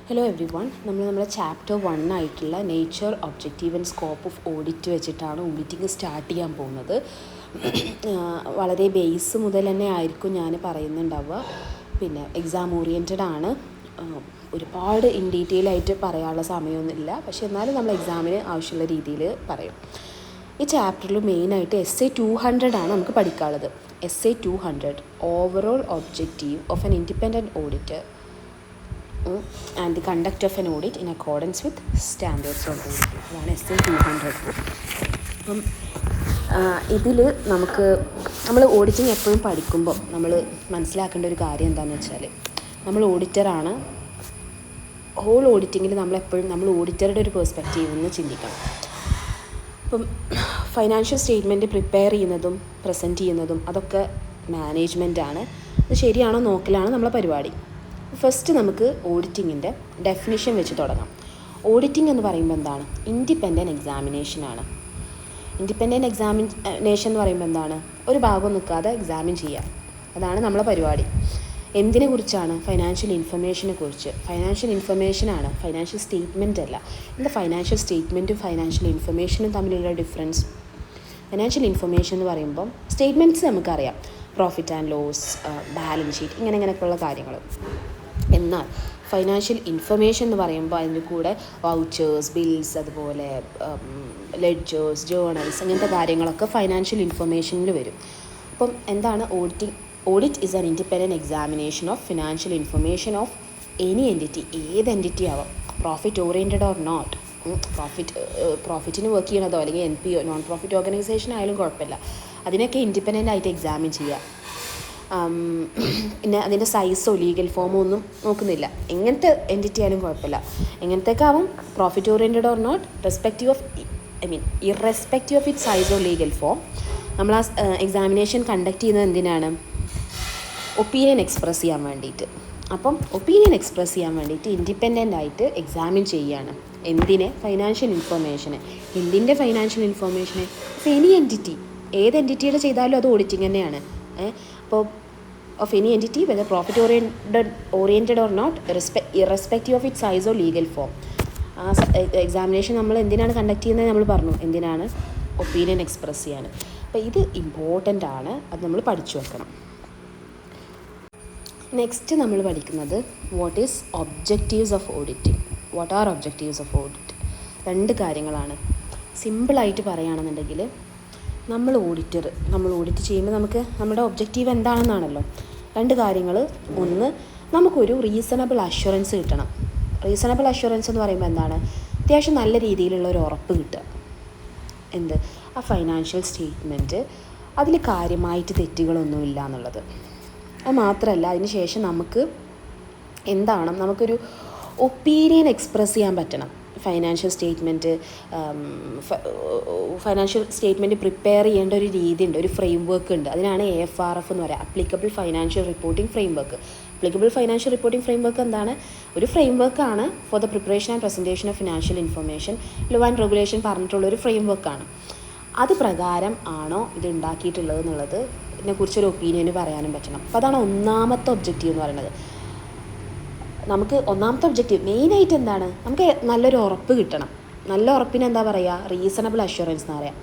Hello every one. നമ്മുടെ chapter 1 ആയിട്ടുള്ള nature, objective and scope of audit വെച്ചിട്ടാണ് auditing start ചെയ്യാൻ പോകുന്നത്. വളരെ ബേസ് മുതൽ തന്നെ ആയിരിക്കും ഞാൻ പറയുന്നുണ്ടാവുക. പിന്നെ എക്സാം ഓറിയൻറ്റഡ് ആണ്. ഒരുപാട് ഇൻ ഡീറ്റെയിൽ ആയിട്ട് പറയാനുള്ള സമയമൊന്നുമില്ല, പക്ഷെ എന്നാലും നമ്മൾ എക്സാമിന് ആവശ്യമുള്ള രീതിയിൽ പറയും. ഈ ചാപ്റ്ററിൽ മെയിനായിട്ട് SA-200 ആണ് നമുക്ക് പഠിക്കാനുള്ളത്. SA-200 overall objective of an independent auditor and the conduct of an audit in accordance with standards of auditing. അതാണ് SA-200. അപ്പം ഇതിൽ നമ്മൾ ഓഡിറ്റിംഗ് എപ്പോഴും പഠിക്കുമ്പോൾ നമ്മൾ മനസ്സിലാക്കേണ്ട ഒരു കാര്യം എന്താണെന്ന് വെച്ചാൽ, നമ്മൾ ഓഡിറ്ററാണ്. ഹോൾ ഓഡിറ്റിങ്ങിൽ നമ്മൾ ഓഡിറ്ററുടെ ഒരു പെർസ്പെക്റ്റീവിൽ നിന്ന് ചിന്തിക്കണം. ഇപ്പം ഫൈനാൻഷ്യൽ സ്റ്റേറ്റ്മെൻറ്റ് പ്രിപ്പയർ ചെയ്യുന്നതും പ്രസൻറ്റ് ചെയ്യുന്നതും അതൊക്കെ മാനേജ്മെൻറ്റാണ്. അത് ശരിയാണോ നോക്കലാണ് നമ്മളെ പരിപാടി. ഫസ്റ്റ് നമുക്ക് ഓഡിറ്റിങ്ങിൻ്റെ ഡെഫിനിഷൻ വെച്ച് തുടങ്ങാം. ഓഡിറ്റിംഗ് എന്ന് പറയുമ്പോൾ എന്താണ്? ഇൻഡിപെൻഡൻറ്റ് എക്സാമിനേഷനാണ്. ഇൻഡിപെൻഡൻറ്റ് എക്സാമിനേഷൻ എന്ന് പറയുമ്പോൾ എന്താണ്? ഒരു ഭാഗം നിൽക്കാതെ എക്സാമിൻ ചെയ്യുക. അതാണ് നമ്മളെ പരിപാടി. എന്തിനെ കുറിച്ചാണ്? ഫൈനാൻഷ്യൽ ഇൻഫർമേഷനെ കുറിച്ച്. ഫൈനാൻഷ്യൽ ഇൻഫർമേഷനാണ്, ഫൈനാൻഷ്യൽ സ്റ്റേറ്റ്മെൻ്റ് അല്ല. എന്താ ഫൈനാൻഷ്യൽ സ്റ്റേറ്റ്മെൻറ്റും ഫൈനാൻഷ്യൽ ഇൻഫർമേഷനും തമ്മിലുള്ള ഡിഫറൻസ്? ഫൈനാൻഷ്യൽ ഇൻഫർമേഷൻ എന്ന് പറയുമ്പം സ്റ്റേറ്റ്മെൻറ്റ്സ് നമുക്കറിയാം, profit and loss, balance sheet, ഇങ്ങനെയൊക്കെയുള്ള കാര്യങ്ങൾ. എന്നാൽ ഫൈനാൻഷ്യൽ ഇൻഫർമേഷൻ എന്ന് പറയുമ്പോൾ അതിൻ്റെ കൂടെ വൗച്ചേഴ്സ്, ബിൽസ്, അതുപോലെ ലെഡ്ജേഴ്സ്, ജേർണൽസ്, അങ്ങനത്തെ കാര്യങ്ങളൊക്കെ ഫൈനാൻഷ്യൽ ഇൻഫർമേഷനിൽ വരും. അപ്പം എന്താണ് auditing? Audit is an independent examination of financial information of any entity. ഏത് എൻറ്റിറ്റി ആവാം, പ്രോഫിറ്റ് ഓറിയൻറ്റഡ് ഓർ നോട്ട്. പ്രോഫിറ്റിന് വർക്ക് ചെയ്യണതോ അല്ലെങ്കിൽ NPO, നോൺ പ്രോഫിറ്റ് ഓർഗനൈസേഷൻ ആയാലും കുഴപ്പമില്ല. അതിനൊക്കെ ഇൻഡിപെൻഡൻ്റ് ആയിട്ട് എക്സാമിൻ ചെയ്യുക. പിന്നെ അതിൻ്റെ സൈസോ ലീഗൽ ഫോമോ ഒന്നും നോക്കുന്നില്ല. എങ്ങനത്തെ എൻറ്റിറ്റി ആയാലും കുഴപ്പമില്ല. എങ്ങനത്തെയൊക്കെ ആവും, profit oriented or not, irrespective of it size or legal form. നമ്മൾ ആ എക്സാമിനേഷൻ കണ്ടക്ട് ചെയ്യുന്നത് എന്തിനാണ്? ഒപ്പീനിയൻ എക്സ്പ്രസ് ചെയ്യാൻ വേണ്ടിയിട്ട്. അപ്പം ഒപ്പീനിയൻ എക്സ്പ്രസ് ചെയ്യാൻ വേണ്ടിയിട്ട് ഇൻഡിപെൻഡൻ്റ് ആയിട്ട് എക്സാമിൻ ചെയ്യുകയാണ്. എന്തിനെ? ഫൈനാൻഷ്യൽ ഇൻഫർമേഷന്. എന്തിൻ്റെ ഫൈനാൻഷ്യൽ ഇൻഫർമേഷന്? എനി എൻറ്റിറ്റി, ഏത് എൻറ്റിറ്റിയുടെ ചെയ്താലും അത് ഓഡിറ്റിംഗ് തന്നെയാണ്. അപ്പോൾ of any entity whether profit oriented or not, irrespective of it size or legal form. ആ എക്സാമിനേഷൻ നമ്മൾ എന്തിനാണ് കണ്ടക്ട് ചെയ്യുന്നത് നമ്മൾ പറഞ്ഞു, എന്തിനാണ്? ഒപ്പീനിയൻ എക്സ്പ്രസ് ചെയ്യാൻ. അപ്പോൾ ഇത് ഇമ്പോർട്ടൻ്റ് ആണ്, അത് നമ്മൾ പഠിച്ചു വെക്കണം. നെക്സ്റ്റ് നമ്മൾ പഠിക്കുന്നത് what is objectives of auditing. What are objectives of audit? രണ്ട് കാര്യങ്ങളാണ്. സിമ്പിളായിട്ട് പറയുകയാണെന്നുണ്ടെങ്കിൽ, നമ്മൾ ഓഡിറ്റ് ചെയ്യുമ്പോൾ നമ്മുടെ ഒബ്ജക്റ്റീവ് എന്താണെന്നാണല്ലോ. രണ്ട് കാര്യങ്ങൾ. ഒന്ന്, നമുക്കൊരു റീസണബിൾ അഷ്വറൻസ് കിട്ടണം. റീസണബിൾ അഷ്വറൻസ് എന്ന് പറയുമ്പോൾ എന്താണ്? അത്യാവശ്യം നല്ല രീതിയിലുള്ള ഒരു ഉറപ്പ് കിട്ടുക. എന്ത്? ആ ഫൈനാൻഷ്യൽ സ്റ്റേറ്റ്മെൻറ്റ് അതിൽ കാര്യമായിട്ട് തെറ്റുകളൊന്നുമില്ല എന്നുള്ളത്. അത് മാത്രമല്ല, അതിന് ശേഷം നമുക്കൊരു ഒപ്പീനിയൻ എക്സ്പ്രസ് ചെയ്യാൻ പറ്റണം. ഫൈനാൻഷ്യൽ സ്റ്റേറ്റ്മെൻറ്റ് പ്രിപ്പയർ ചെയ്യേണ്ട ഒരു രീതിയുണ്ട്, ഒരു ഫ്രെയിം വർക്ക് ഉണ്ട്. അതിനാണ് AFRF എന്ന് പറയുക, applicable financial reporting frame work. Applicable financial reporting frame work എന്താണ്? ഒരു ഫ്രെയിം വർക്കാണ് for the preparation and presentation of financial information. Law and regulation പറഞ്ഞിട്ടുള്ളൊരു ഫ്രെയിം വർക്കാണ്. അത് പ്രകാരം ആണോ ഇത് ഉണ്ടാക്കിയിട്ടുള്ളത് എന്നുള്ളത് ഇതിനെക്കുറിച്ചൊരു ഒപ്പീനിയന് പറയാനും പറ്റണം. അപ്പോൾ അതാണ് ഒന്നാമത്തെ ഒബ്ജക്റ്റീവ് എന്ന് പറയുന്നത്. ഒന്നാമത്തെ ഒബ്ജക്റ്റീവ് മെയിനായിട്ട് എന്താണ്? നമുക്ക് നല്ലൊരു ഉറപ്പ് കിട്ടണം. നല്ല ഉറപ്പിന് എന്താ പറയുക? റീസണബിൾ അഷ്വറൻസ് എന്ന് പറയാം.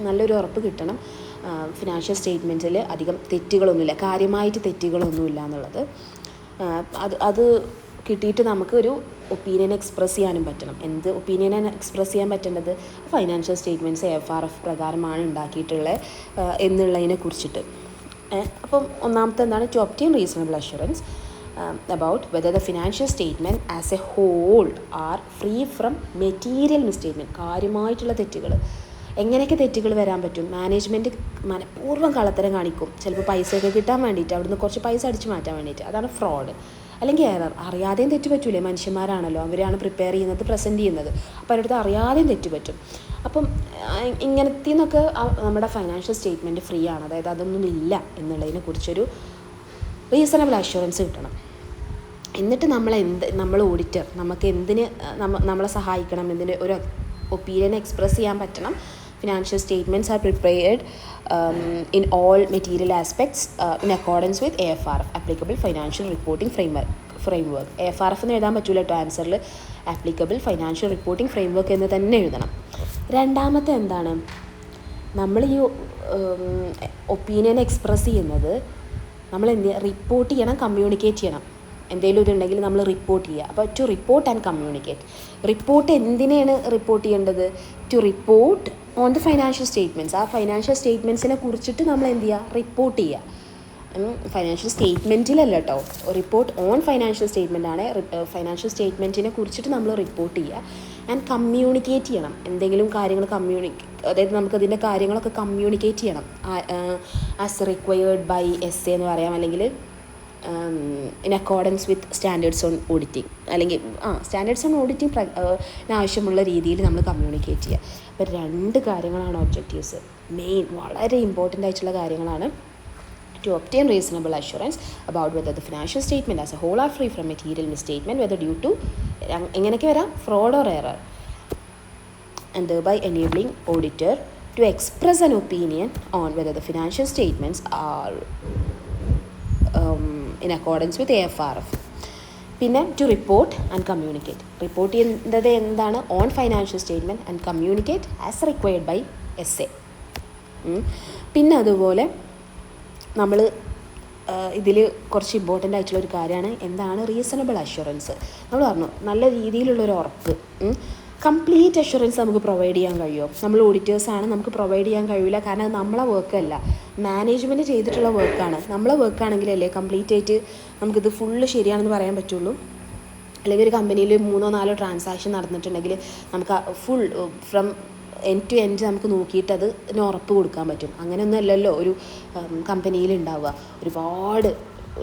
നല്ലൊരു ഉറപ്പ് കിട്ടണം. ഫിനാൻഷ്യൽ സ്റ്റേറ്റ്മെൻറ്റിൽ അധികം തെറ്റുകളൊന്നുമില്ല, കാര്യമായിട്ട് തെറ്റുകളൊന്നുമില്ല എന്നുള്ളത്. അത് കിട്ടിയിട്ട് നമുക്കൊരു ഒപ്പീനിയൻ എക്സ്പ്രസ് ചെയ്യാനും പറ്റണം. എന്ത് ഒപ്പീനിയനാണ് എക്സ്പ്രസ് ചെയ്യാൻ പറ്റേണ്ടത്? ഫൈനാൻഷ്യൽ സ്റ്റേറ്റ്മെൻറ്റ്സ് AFRF പ്രകാരമാണ് ഉണ്ടാക്കിയിട്ടുള്ളത് എന്നുള്ളതിനെ കുറിച്ചിട്ട്. അപ്പം ഒന്നാമത്തെ എന്താണ്? To obtain reasonable assurance about whether the financial statement as a whole are free from material misstatement. കാര്യമായിട്ടുള്ള തെറ്റുകൾ. എങ്ങനെയൊക്കെ തെറ്റുകൾ വരാൻ പറ്റും? മാനേജ്മെൻറ്റ് മനഃപൂർവ്വം കള്ളത്തരം കാണിക്കും. ചിലപ്പോൾ പൈസയൊക്കെ കിട്ടാൻ വേണ്ടിയിട്ട്, അവിടുന്ന് കുറച്ച് പൈസ അടിച്ചു മാറ്റാൻ വേണ്ടിയിട്ട്. അതാണ് ഫ്രോഡ് അല്ലെങ്കിൽ എറർ. അറിയാതെയും തെറ്റ് പറ്റൂലേ? മനുഷ്യന്മാരാണല്ലോ, അവരാണ് പ്രിപ്പയർ ചെയ്യുന്നത്, പ്രസൻറ്റ് ചെയ്യുന്നത്. അപ്പോൾ അവരുടെ അറിയാതെയും തെറ്റ് പറ്റും. അപ്പം ഇങ്ങനത്തേന്നൊക്കെ നമ്മുടെ ഫൈനാൻഷ്യൽ സ്റ്റേറ്റ്മെൻറ്റ് ഫ്രീ ആണ്, അതായത് അതൊന്നും ഇല്ല എന്നുള്ളതിനെ കുറിച്ചൊരു റീസണബിൾ അഷ്വറൻസ് കിട്ടണം. എന്നിട്ട് നമ്മൾ ഓഡിറ്റർ നമ്മളെ സഹായിക്കണം, എന്തിന്? ഒരു ഒപ്പീനിയൻ എക്സ്പ്രസ് ചെയ്യാൻ പറ്റണം. Financial statements are prepared in all material aspects in accordance with AFRF, applicable financial reporting framework. AFRF എന്ന് എഴുതാൻ പറ്റില്ല കേട്ടോ ആൻസറിൽ. ആപ്ലിക്കബിൾ ഫൈനാൻഷ്യൽ റിപ്പോർട്ടിംഗ് ഫ്രെയിംവർക്ക് എന്ന് തന്നെ എഴുതണം. രണ്ടാമത്തെ എന്താണ്, നമ്മൾ ഈ ഒപ്പീനിയൻ എക്സ്പ്രസ് ചെയ്യുന്നത് നമ്മൾ റിപ്പോർട്ട് ചെയ്യണം, കമ്മ്യൂണിക്കേറ്റ് ചെയ്യണം. എന്തെങ്കിലും ഇതുണ്ടെങ്കിൽ നമ്മൾ റിപ്പോർട്ട് ചെയ്യുക. അപ്പോൾ to report and communicate. Report എന്തിനാണ് റിപ്പോർട്ട് ചെയ്യേണ്ടത്? To report on the financial statements. ആ ഫൈനാൻഷ്യൽ സ്റ്റേറ്റ്മെൻറ്റ്സിനെ കുറിച്ചിട്ട് നമ്മൾ എന്ത് ചെയ്യുക? റിപ്പോർട്ട് ചെയ്യുക. ഫൈനാൻഷ്യൽ സ്റ്റേറ്റ്മെൻറ്റിലല്ല കേട്ടോ, റിപ്പോർട്ട് ഓൺ ഫൈനാൻഷ്യൽ സ്റ്റേറ്റ്മെൻറ്റാണ്. ഫൈനാൻഷ്യൽ സ്റ്റേറ്റ്മെൻറ്റിനെ കുറിച്ചിട്ട് നമ്മൾ റിപ്പോർട്ട് ചെയ്യുക. ആൻഡ് കമ്മ്യൂണിക്കേറ്റ് ചെയ്യണം. എന്തെങ്കിലും കാര്യങ്ങൾ അതായത് നമുക്കതിൻ്റെ കാര്യങ്ങളൊക്കെ കമ്മ്യൂണിക്കേറ്റ് ചെയ്യണം. ആസ് റിക്വയേർഡ് ബൈ SA എന്ന് പറയാം, അല്ലെങ്കിൽ in accordance with standards on auditing, അല്ലെങ്കിൽ സ്റ്റാൻഡേർഡ്സ് ഓൺ ഓഡിറ്റിംഗ് ആവശ്യമുള്ള രീതിയിൽ നമ്മൾ കമ്മ്യൂണിക്കേറ്റ് ചെയ്യുക. അപ്പോൾ 2 കാര്യങ്ങളാണ് ഒബ്ജക്റ്റീവ്സ്. മെയിൻ വളരെ ഇമ്പോർട്ടൻ്റ് ആയിട്ടുള്ള കാര്യങ്ങളാണ്. To obtain reasonable assurance about whether the financial statement as a whole are free from material misstatement, whether due to എങ്ങനെയൊക്കെ വരാം, fraud or error, and thereby enabling auditor to express an opinion on whether the financial statements are in accordance with AFRF. പിന്നെ to report and communicate. Report ചെയ്യുന്നത് എന്താണ്? On financial statement and communicate as required by SA. പിന്നെ അതുപോലെ നമ്മൾ ഇതിൽ കുറച്ച് important ആയിട്ടുള്ളൊരു കാര്യമാണ് എന്താണ് റീസണബിൾ അഷ്വറൻസ്. നമ്മൾ പറഞ്ഞു നല്ല രീതിയിലുള്ളൊരു ഉറപ്പ്. കംപ്ലീറ്റ് അഷ്വറൻസ് നമുക്ക് പ്രൊവൈഡ് ചെയ്യാൻ കഴിയുമോ? നമ്മൾ ഓഡിറ്റേഴ്സാണ്, നമുക്ക് പ്രൊവൈഡ് ചെയ്യാൻ കഴിയില്ല. കാരണം അത് നമ്മളെ വർക്കല്ല, മാനേജ്മെൻറ്റ് ചെയ്തിട്ടുള്ള വർക്കാണ്. നമ്മളെ വർക്കാണെങ്കിലല്ലേ കംപ്ലീറ്റ് ആയിട്ട് നമുക്കിത് ഫുള്ള് ശരിയാണെന്ന് പറയാൻ പറ്റുള്ളൂ. അല്ലെങ്കിൽ ഒരു കമ്പനിയിൽ 3-4 ട്രാൻസാക്ഷൻ നടന്നിട്ടുണ്ടെങ്കിൽ നമുക്ക് full from end to end നമുക്ക് നോക്കിയിട്ട് അതിന് ഉറപ്പ് കൊടുക്കാൻ പറ്റും. അങ്ങനെയൊന്നും അല്ലല്ലോ ഒരു കമ്പനിയിൽ ഉണ്ടാവുക. ഒരുപാട്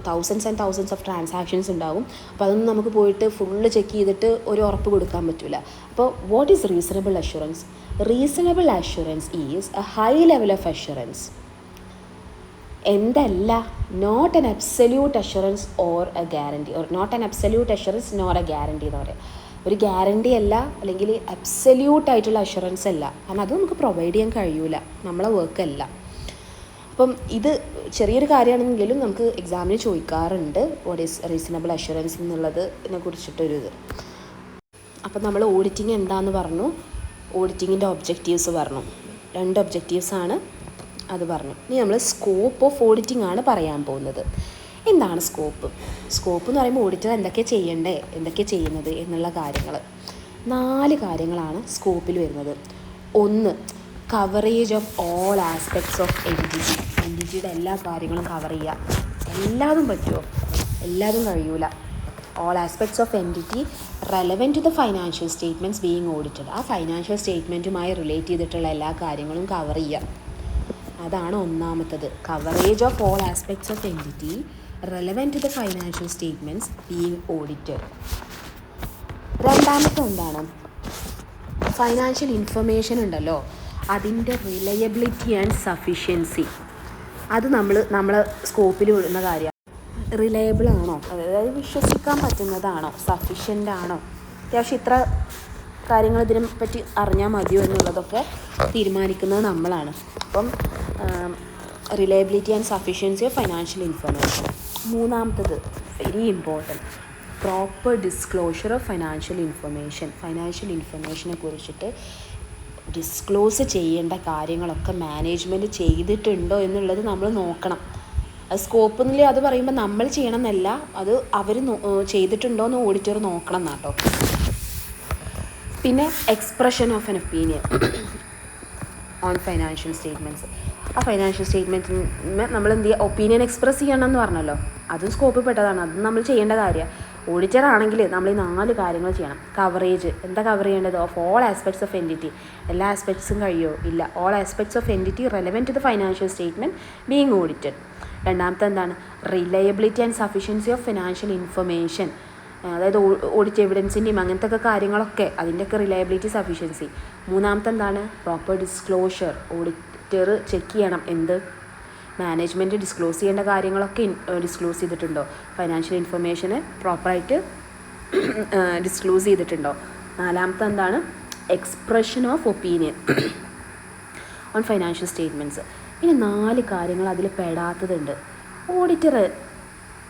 thousands and thousands of transactions ഉണ്ടാവും. അപ്പോൾ അതൊന്നും നമുക്ക് പോയിട്ട് ഫുള്ള് ചെക്ക് ചെയ്തിട്ട് ഒരു ഉറപ്പ് കൊടുക്കാൻ പറ്റില്ല. അപ്പോൾ what is reasonable assurance? Reasonable assurance is a high level of assurance. എന്തല്ല, not an absolute assurance or a guarantee, or not an absolute assurance nor a guarantee എന്ന് പറയാം. ഒരു ഗ്യാരണ്ടി അല്ല, അല്ലെങ്കിൽ അബ്സല്യൂട്ടായിട്ടുള്ള അഷ്വറൻസ് അല്ല. കാരണം അത് നമുക്ക് പ്രൊവൈഡ് ചെയ്യാൻ കഴിയൂല, നമ്മളെ വർക്കല്ല. അപ്പം ഇത് ചെറിയൊരു കാര്യമാണെങ്കിലും നമുക്ക് എക്സാമിന് ചോദിക്കാറുണ്ട് വാട്ട് ഈസ് റീസണബിൾ അഷ്വറൻസ് എന്നുള്ളതിനെ കുറിച്ചിട്ടൊരു ഇത്. അപ്പം നമ്മൾ ഓഡിറ്റിംഗ് എന്താണെന്ന് പറഞ്ഞു, ഓഡിറ്റിങ്ങിൻ്റെ ഒബ്ജക്റ്റീവ്സ് പറഞ്ഞു. 2 ഒബ്ജക്റ്റീവ്സാണ് അത് പറഞ്ഞു. ഇനി നമ്മൾ സ്കോപ്പ് ഓഫ് ഓഡിറ്റിംഗ് ആണ് പറയാൻ പോകുന്നത്. എന്താണ് സ്കോപ്പ്? സ്കോപ്പ് എന്ന് പറയുമ്പോൾ ഓഡിറ്റർ എന്തൊക്കെ ചെയ്യണ്ടേ, എന്തൊക്കെ ചെയ്യുന്നത് എന്നുള്ള കാര്യങ്ങൾ. 4 കാര്യങ്ങളാണ് സ്കോപ്പിൽ വരുന്നത്. 1, coverage of all aspects of എൻറ്റിറ്റിയുടെ എല്ലാ കാര്യങ്ങളും കവർ ചെയ്യുക. എല്ലാതും പറ്റുമോ? എല്ലാതും കഴിയൂല. All aspects of entity relevant to the financial statements being audited. ആ ഫൈനാൻഷ്യൽ സ്റ്റേറ്റ്മെൻറ്റുമായി റിലേറ്റ് ചെയ്തിട്ടുള്ള എല്ലാ കാര്യങ്ങളും കവർ ചെയ്യുക. അതാണ് ഒന്നാമത്തത്, coverage of all aspects of entity relevant to the financial statements being audited. രണ്ടാമത്തെ എന്താണ്? ഫൈനാൻഷ്യൽ ഇൻഫർമേഷൻ ഉണ്ടല്ലോ, അതിൻ്റെ റിലയബിലിറ്റി ആൻഡ് സഫിഷ്യൻസി. അത് നമ്മളെ സ്കോപ്പിൽ വിടുന്ന കാര്യമാണ്. റിലയബിൾ ആണോ, അതായത് വിശ്വസിക്കാൻ പറ്റുന്നതാണോ, സഫിഷ്യൻ്റ് ആണോ, അത്യാവശ്യം ഇത്ര കാര്യങ്ങൾ ഇതിനെ പറ്റി അറിഞ്ഞാൽ മതിയോ എന്നുള്ളതൊക്കെ തീരുമാനിക്കുന്നത് നമ്മളാണ്. അപ്പം reliability and sufficiency of financial information. മൂന്നാമത്തത് very important, proper disclosure of financial information. Financial ഇൻഫർമേഷനെ കുറിച്ചിട്ട് ഡിസ്ക്ലോസ് ചെയ്യേണ്ട കാര്യങ്ങളൊക്കെ മാനേജ്മെൻറ്റ് ചെയ്തിട്ടുണ്ടോ എന്നുള്ളത് നമ്മൾ നോക്കണം. അത് സ്കോപ്പ് എന്നില്ല, അത് പറയുമ്പോൾ നമ്മൾ ചെയ്യണം എന്നല്ല, അത് അവർ ചെയ്തിട്ടുണ്ടോ എന്ന് ഓഡിറ്റർ നോക്കണം എന്നാട്ടോ. പിന്നെ expression of N opinion on financial statements. ആ ഫൈനാൻഷ്യൽ സ്റ്റേറ്റ്മെൻറ്റിന് നമ്മൾ എന്ത് ചെയ്യുക, ഒപ്പീനിയൻ എക്സ്പ്രസ് ചെയ്യണം എന്ന് പറഞ്ഞല്ലോ, അതും സ്കോപ്പിൽ പെട്ടതാണ്. അതും നമ്മൾ ചെയ്യേണ്ട കാര്യമാണ്. ഓഡിറ്റർ ആണെങ്കിൽ നമ്മൾ ഈ 4 കാര്യങ്ങൾ ചെയ്യണം. കവറേജ്, എന്താ കവർ ചെയ്യേണ്ടത്? Of all aspects of entity. എല്ലാ ആസ്പെക്ട്സും കഴിയുമോ? ഇല്ല. All aspects of entity relevant to the financial statement being audited. രണ്ടാമത്തെ എന്താണ്? Reliability and sufficiency of financial information. അതായത് ഓഡിറ്റ് എവിഡൻസിൻ്റെയും അങ്ങനത്തെ ഒക്കെ കാര്യങ്ങളൊക്കെ, അതിൻ്റെയൊക്കെ റിലയബിലിറ്റി സഫിഷ്യൻസി. മൂന്നാമത്തെ എന്താണ്? Proper disclosure. ഓഡിറ്റർ ചെക്ക് ചെയ്യണം എന്ത്, മാനേജ്മെൻറ്റ് ഡിസ്ക്ലോസ് ചെയ്യേണ്ട കാര്യങ്ങളൊക്കെ ഡിസ്ക്ലോസ് ചെയ്തിട്ടുണ്ടോ, ഫൈനാൻഷ്യൽ ഇൻഫർമേഷന് പ്രോപ്പറായിട്ട് ഡിസ്ക്ലോസ് ചെയ്തിട്ടുണ്ടോ. നാലാമത്തെ എന്താണ്? Expression of opinion on financial statements. ഇനി 4 കാര്യങ്ങൾ അതിൽ പെടാത്തതുണ്ട്. ഓഡിറ്റർ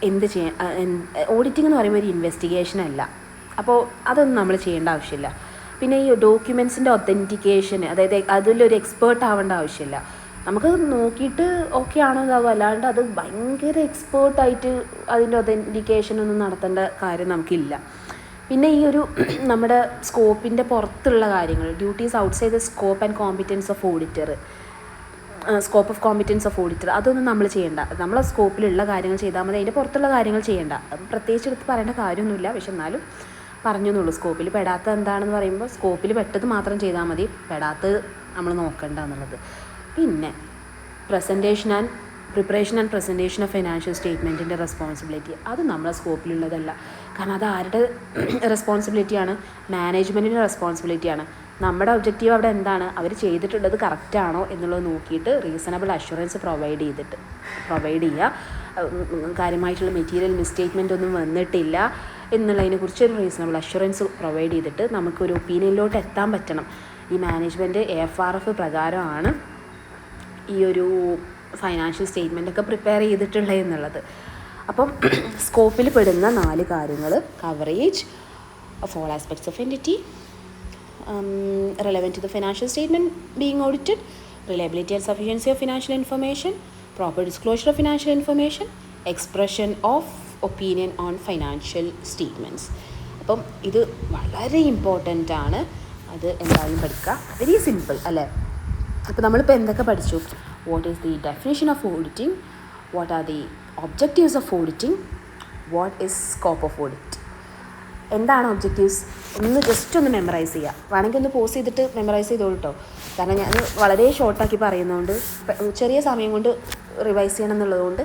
എന്ത് ചെയ്യാൻ, ഓഡിറ്റിംഗ് എന്ന് പറയുമ്പോൾ ഒരു ഇൻവെസ്റ്റിഗേഷൻ അല്ല. അപ്പോൾ അതൊന്നും നമ്മൾ ചെയ്യേണ്ട ആവശ്യമില്ല. പിന്നെ ഈ ഡോക്യുമെൻസിൻ്റെ ഒത്തൻറ്റിക്കേഷൻ, അതായത് അതിലൊരു എക്സ്പേർട്ട് ആവേണ്ട ആവശ്യമില്ല. നമുക്ക് നോക്കിയിട്ട് ഓക്കെ ആണോ ഇതാകും, അല്ലാണ്ട് അത് ഭയങ്കര എക്സ്പേർട്ടായിട്ട് അതിൻ്റെ ഒത്തൻറ്റിക്കേഷനൊന്നും നടത്തേണ്ട കാര്യം നമുക്കില്ല. പിന്നെ ഈ ഒരു നമ്മുടെ സ്കോപ്പിൻ്റെ പുറത്തുള്ള കാര്യങ്ങൾ, duties outside the scope and competence of auditor, scope of competence of auditor, അതൊന്നും നമ്മൾ ചെയ്യേണ്ട. നമ്മളെ സ്കോപ്പിലുള്ള കാര്യങ്ങൾ ചെയ്താൽ മതി, അതിൻ്റെ പുറത്തുള്ള കാര്യങ്ങൾ ചെയ്യേണ്ട. പ്രത്യേകിച്ച് എടുത്ത് പറയേണ്ട കാര്യമൊന്നുമില്ല, പക്ഷെ എന്നാലും പറഞ്ഞു എന്നുള്ളൂ. സ്കോപ്പിൽ പെടാത്ത എന്താണെന്ന് പറയുമ്പോൾ സ്കോപ്പിൽ പെട്ടത് മാത്രം ചെയ്താൽ മതി, പെടാത്തത് നമ്മൾ നോക്കണ്ട എന്നുള്ളത്. പിന്നെ preparation and presentation of financial സ്റ്റേറ്റ്മെൻറ്റിൻ്റെ റെസ്പോൺസിബിലിറ്റി, അത് നമ്മളെ സ്കോപ്പിലുള്ളതല്ല. കാരണം അത് ആരുടെ റെസ്പോൺസിബിലിറ്റിയാണ്? മാനേജ്മെൻറ്റിൻ്റെ റെസ്പോൺസിബിലിറ്റിയാണ്. നമ്മുടെ ഒബ്ജക്റ്റീവ് അവിടെ എന്താണ്, അവർ ചെയ്തിട്ടുള്ളത് കറക്റ്റാണോ എന്നുള്ളത് നോക്കിയിട്ട് റീസണബിൾ അഷ്വറൻസ് പ്രൊവൈഡ് ചെയ്യുക. കാര്യമായിട്ടുള്ള മെറ്റീരിയൽ മിസ്റ്റേക്ക്മെൻ്റ് ഒന്നും വന്നിട്ടില്ല എന്നുള്ളതിനെക്കുറിച്ച് ഒരു റീസണബിൾ അഷ്വറൻസ് പ്രൊവൈഡ് ചെയ്തിട്ട് നമുക്കൊരു ഒപ്പീനിയനിലോട്ട് എത്താൻ പറ്റണം. ഈ മാനേജ്മെൻറ്റ് AFRF പ്രകാരമാണ് ഈ ഒരു ഫൈനാൻഷ്യൽ സ്റ്റേറ്റ്മെൻറ്റൊക്കെ പ്രിപ്പയർ ചെയ്തിട്ടുള്ളത് എന്നുള്ളത്. അപ്പം സ്കോപ്പിൽ പെടുന്ന 4 കാര്യങ്ങൾ: coverage of all aspects of entity, relevant to the financial statement being audited, reliability and sufficiency of financial information, proper disclosure of financial information, expression of opinion on financial statements. അപ്പം ഇത് വളരെ important ആണ്, അത് എന്തായാലും പഠിക്കുക. Very simple അല്ലേ? അപ്പോൾ നമ്മളിപ്പോൾ എന്തൊക്കെ പഠിച്ചു? What is the definition of auditing, what are the objectives of auditing, what is scope of audit. എന്താണ് ഒബ്ജക്റ്റീവ്സ്? ജസ്റ്റ് ഒന്ന് മെമ്മറൈസ് ചെയ്യുക. വേണമെങ്കിൽ ഒന്ന് പോസ് ചെയ്തിട്ട് മെമ്മറൈസ് ചെയ്തോളൂ കേട്ടോ. കാരണം ഞാൻ വളരെ ഷോർട്ടാക്കി പറയുന്നതുകൊണ്ട്, ചെറിയ സമയം കൊണ്ട് റിവൈസ് ചെയ്യണം എന്നുള്ളതുകൊണ്ട്